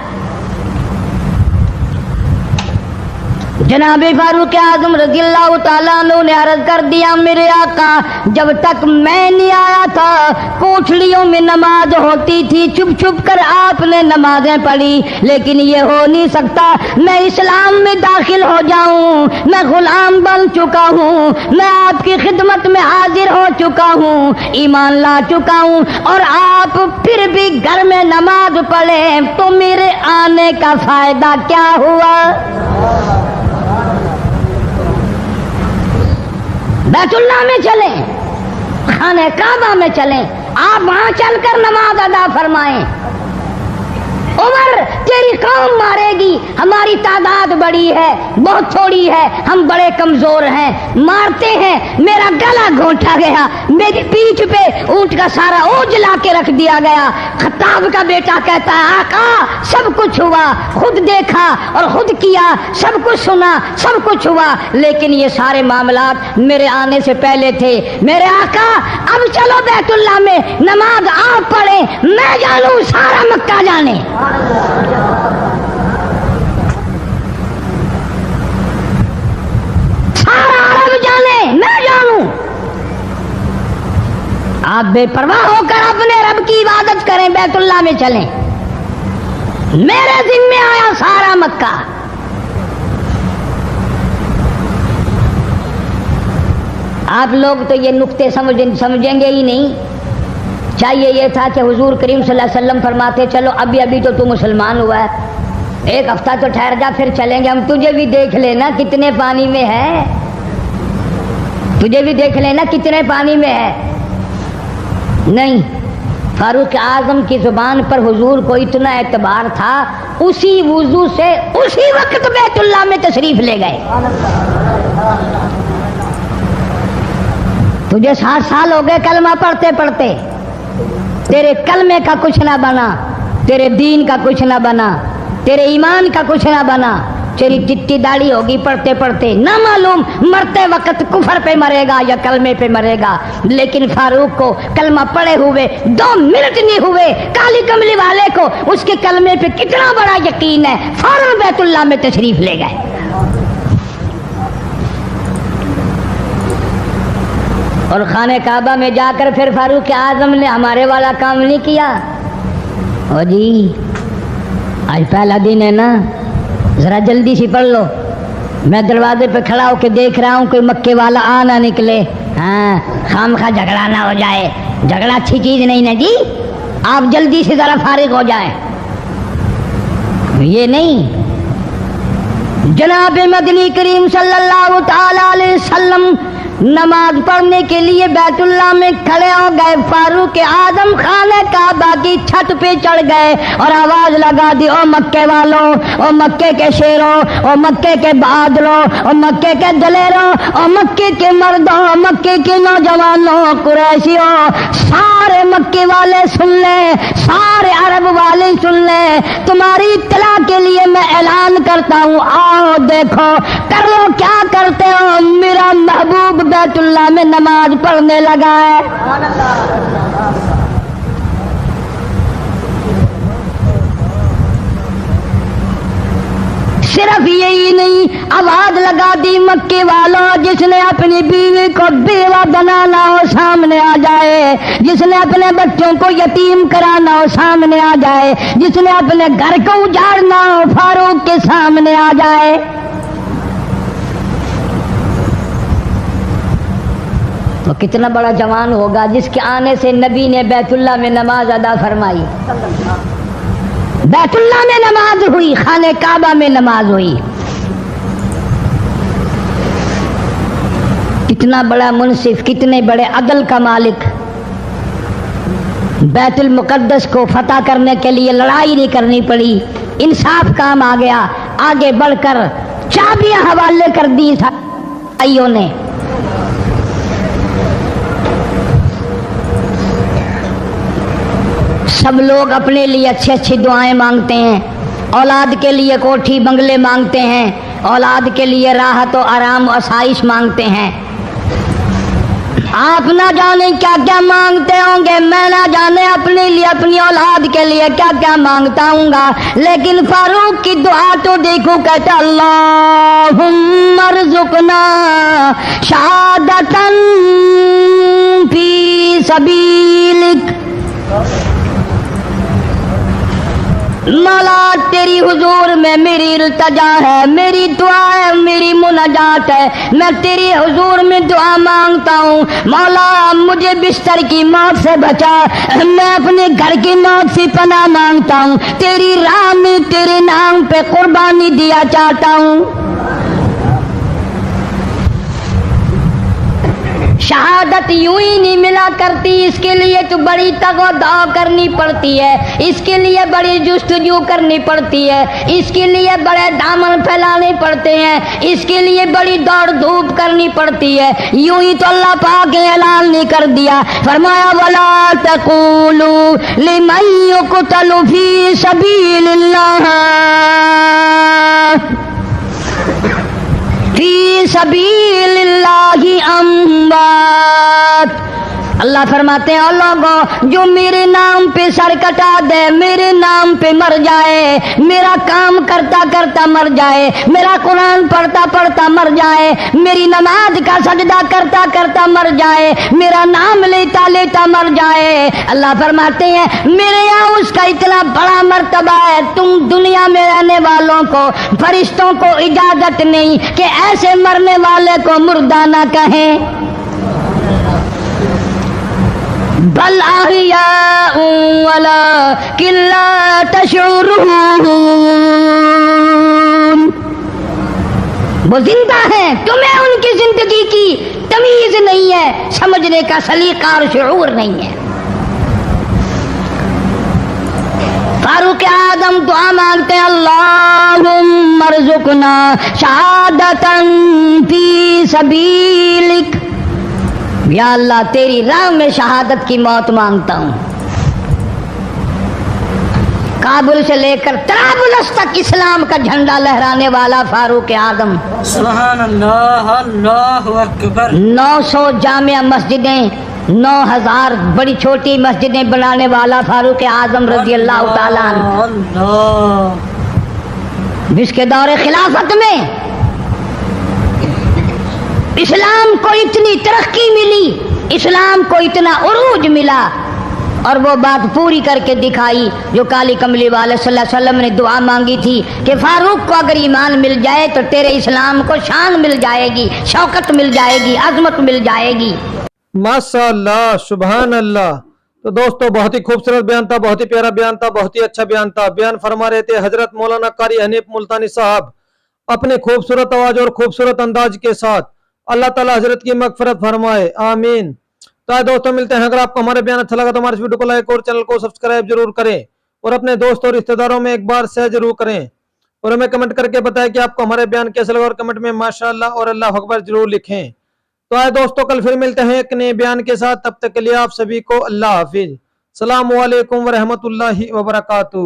جناب فاروق اعظم رضی اللہ تعالیٰ عنہ نے عرض کر دیا میرے آقا جب تک میں نہیں آیا تھا کوٹھلیوں میں نماز ہوتی تھی چھپ چھپ کر آپ نے نمازیں پڑھی لیکن یہ ہو نہیں سکتا میں اسلام میں داخل ہو جاؤں میں غلام بن چکا ہوں میں آپ کی خدمت میں حاضر ہو چکا ہوں ایمان لا چکا ہوں اور آپ پھر بھی گھر میں نماز پڑھیں تو میرے آنے کا فائدہ کیا ہوا بیت اللہ میں چلیں خانہ کعبہ میں چلیں آپ وہاں چل کر نماز ادا فرمائیں عمر تیری قوم مارے گی ہماری تعداد بڑی ہے بہت تھوڑی ہے ہم بڑے کمزور ہیں مارتے ہیں میرا گلا گھونٹا گیا میری پیٹھ پہ اونٹ کا سارا اوج لا کے رکھ دیا گیا خطاب کا بیٹا کہتا ہے آقا سب کچھ ہوا خود دیکھا اور خود کیا سب کچھ سنا سب کچھ ہوا لیکن یہ سارے معاملات میرے آنے سے پہلے تھے میرے آقا اب چلو بیت اللہ میں نماز آپ پڑھیں میں جانوں سارا مکہ جانے سارا عرب جانے میں جانوں آپ بے پرواہ ہو کر اپنے رب کی عبادت کریں بیت اللہ میں چلیں میرے ذمہ آیا سارا مکہ آپ لوگ تو یہ نقطے سمجھیں گے ہی نہیں چاہیے یہ تھا کہ حضور کریم صلی اللہ علیہ وسلم فرماتے چلو ابھی تو مسلمان ہوا ہے ایک ہفتہ تو ٹھہر جا پھر چلیں گے ہم تجھے بھی دیکھ لینا کتنے پانی میں ہے تجھے بھی دیکھ لینا کتنے پانی میں ہے نہیں فاروق اعظم کی زبان پر حضور کو اتنا اعتبار تھا اسی وضو سے اسی وقت بیت اللہ میں تشریف لے گئے تجھے 60 سال ہو گئے کلمہ پڑھتے پڑھتے تیرے کلمے کا کچھ نہ بنا تیرے دین کا کچھ نہ بنا تیرے ایمان کا کچھ نہ بنا تیری چٹی داڑھی ہوگی پڑھتے پڑھتے نہ معلوم مرتے وقت کفر پہ مرے گا یا کلمے پہ مرے گا لیکن فاروق کو کلمہ پڑھے ہوئے 2 منٹ نہیں ہوئے کالی کملی والے کو اس کے کلمے پہ کتنا بڑا یقین ہے فوراً بیت اللہ میں تشریف لے گئے اور خانہ کعبہ میں جا کر پھر فاروق اعظم نے ہمارے والا کام نہیں کیا او جی آج پہلا دن ہے نا ذرا جلدی سی پڑھ لو میں دروازے پہ کھڑا ہو کے دیکھ رہا ہوں کوئی مکے والا آ نہ نکلے ہاں خام خواہ جھگڑا نہ ہو جائے جھگڑا اچھی چیز نہیں نا جی آپ جلدی سے ذرا فارغ ہو جائیں یہ نہیں جناب مدنی کریم صلی اللہ تعالی علیہ وسلم نماز پڑھنے کے لیے بیت اللہ میں کھڑے ہو گئے فاروق اعظم خانہ کعبہ کی چھت پہ چڑھ گئے اور آواز لگا دی او مکے والوں او مکے کے شیروں او مکے کے بہادروں او مکے کے دلیروں او مکے کے مردوں او مکے کے نوجوانوں قریشیوں سارے مکے والے سن لیں سارے عرب والے سن لیں تمہاری اطلاع کے لیے میں اعلان کرتا ہوں آؤ دیکھو کر لو کیا کرتے ہو میرا محبوب بیت اللہ میں نماز پڑھنے لگا ہے صرف یہی نہیں آواز لگا دی مکے والوں جس نے اپنی بیوی کو بیوہ بنانا ہو سامنے آ جائے جس نے اپنے بچوں کو یتیم کرانا ہو سامنے آ جائے جس نے اپنے گھر کو اجاڑنا ہو فاروق کے سامنے آ جائے تو کتنا بڑا جوان ہوگا جس کے آنے سے نبی نے بیت اللہ میں نماز ادا فرمائی بیت اللہ میں نماز ہوئی خانہ کعبہ میں نماز ہوئی کتنا بڑا منصف کتنے بڑے عدل کا مالک بیت المقدس کو فتح کرنے کے لیے لڑائی نہیں کرنی پڑی انصاف کام آ گیا آگے بڑھ کر چابیاں حوالے کر دی بھائیوں نے سب لوگ اپنے لیے اچھی اچھی دعائیں مانگتے ہیں اولاد کے لیے کوٹھی بنگلے مانگتے ہیں اولاد کے لیے راحت و آرام و آسائش مانگتے ہیں آپ نہ جانے کیا کیا مانگتے ہوں گے، میں نہ جانے اپنے لیے اپنی اولاد کے لیے کیا کیا مانگتا ہوں گا، لیکن فاروق کی دعا تو دیکھو، کہتا اللہم ارزقنا شہادتاً فی سبیلک، مولا تیری حضور میں میری التجا ہے، میری دعا ہے، میری مناجات ہے، میں تیری حضور میں دعا مانگتا ہوں، مولا مجھے بستر کی موت سے بچا، میں اپنے گھر کی موت سے پناہ مانگتا ہوں، تیری راہ میں تیرے نام پہ قربانی دیا چاہتا ہوں۔ شہادت یوں ہی نہیں ملا کرتی، اس کے لیے تو بڑی تگ و دو کرنی پڑتی ہے، اس کے لیے بڑی جستجو کرنی پڑتی ہے، اس کے لیے بڑے دامن پھیلانے پڑتے ہیں، اس کے لیے بڑی دوڑ دھوپ کرنی پڑتی ہے، یوں ہی تو اللہ پاک نے اعلان نہیں کر دیا، فرمایا وَلَا تَقُولُوا لِمَن يُقْتَلُ فِي سَبِيلِ اللَّهِ فی سبیل اللہ اموات، اللہ فرماتے ہیں اور لوگوں جو میرے نام پہ سر کٹا دے، میرے نام پہ مر جائے، میرا کام کرتا کرتا مر جائے، میرا قرآن پڑھتا پڑھتا مر جائے، میری نماز کا سجدہ کرتا کرتا مر جائے، میرا نام لیتا لیتا مر جائے، اللہ فرماتے ہیں میرے یہاں اس کا اتنا بڑا مرتبہ ہے، تم دنیا میں رہنے والوں کو، فرشتوں کو اجازت نہیں کہ ایسے مرنے والے کو مردہ نہ کہیں، بل احیاء ولکن لا تشعرون، وہ زندہ ہیں، تمہیں ان کی زندگی کی تمیز نہیں ہے، سمجھنے کا سلیقہ اور شعور نہیں ہے۔ فاروق اعظم دعا مانگتے ہیں اللہم ارزقنا شہادتاً فی سبیلک، یا اللہ تیری راہ میں شہادت کی موت مانگتا ہوں۔ کابل سے لے کر طرابلس تک اسلام کا جھنڈا لہرانے والا فاروق اعظم، سبحان اللہ، اللہ اکبر، 900 جامع مسجدیں، 9000 بڑی چھوٹی مسجدیں بنانے والا فاروق اعظم رضی اللہ تعالیٰ عنہ، اللہ، جس کے دور خلافت میں اسلام کو اتنی ترقی ملی، اسلام کو اتنا عروج ملا، اور وہ بات پوری کر کے دکھائی جو کالی کملی والے صلی اللہ علیہ وسلم نے دعا مانگی تھی کہ فاروق کو اگر ایمان مل جائے تو تیرے اسلام کو شان مل جائے گی، شوکت مل جائے گی، عظمت مل جائے گی۔ ماشاء اللہ، سبحان اللہ۔ تو دوستو بہت ہی خوبصورت بیان تھا، بہت ہی پیارا بیان تھا، بہت ہی اچھا بیان تھا۔ بیان فرما رہے تھے حضرت مولانا قاری حنیف ملتانی صاحب اپنے خوبصورت آواز اور خوبصورت انداز کے ساتھ۔ اللہ تعالیٰ حضرت کی مغفرت فرمائے، آمین۔ تو دوستوں ملتے ہیں، اگر آپ کو ہمارے بیان اچھا لگا تو ہمارے ویڈیو کو لائک اور چینل کو سبسکرائب ضرور کریں، اور اپنے دوست اور رشتہ داروں میں ایک بار شیئر ضرور کریں، اور ہمیں کمنٹ کر کے بتائیں کہ آپ کو ہمارے بیان کیسے لگا، اور کمنٹ میں ماشاءاللہ اور اللہ اکبر ضرور لکھیں۔ تو آئے دوستوں کل پھر ملتے ہیں ایک نئے بیان کے ساتھ، تب تک کے لیے آپ سبھی کو اللہ حافظ، السلام علیکم ورحمۃ اللہ وبرکاتہ۔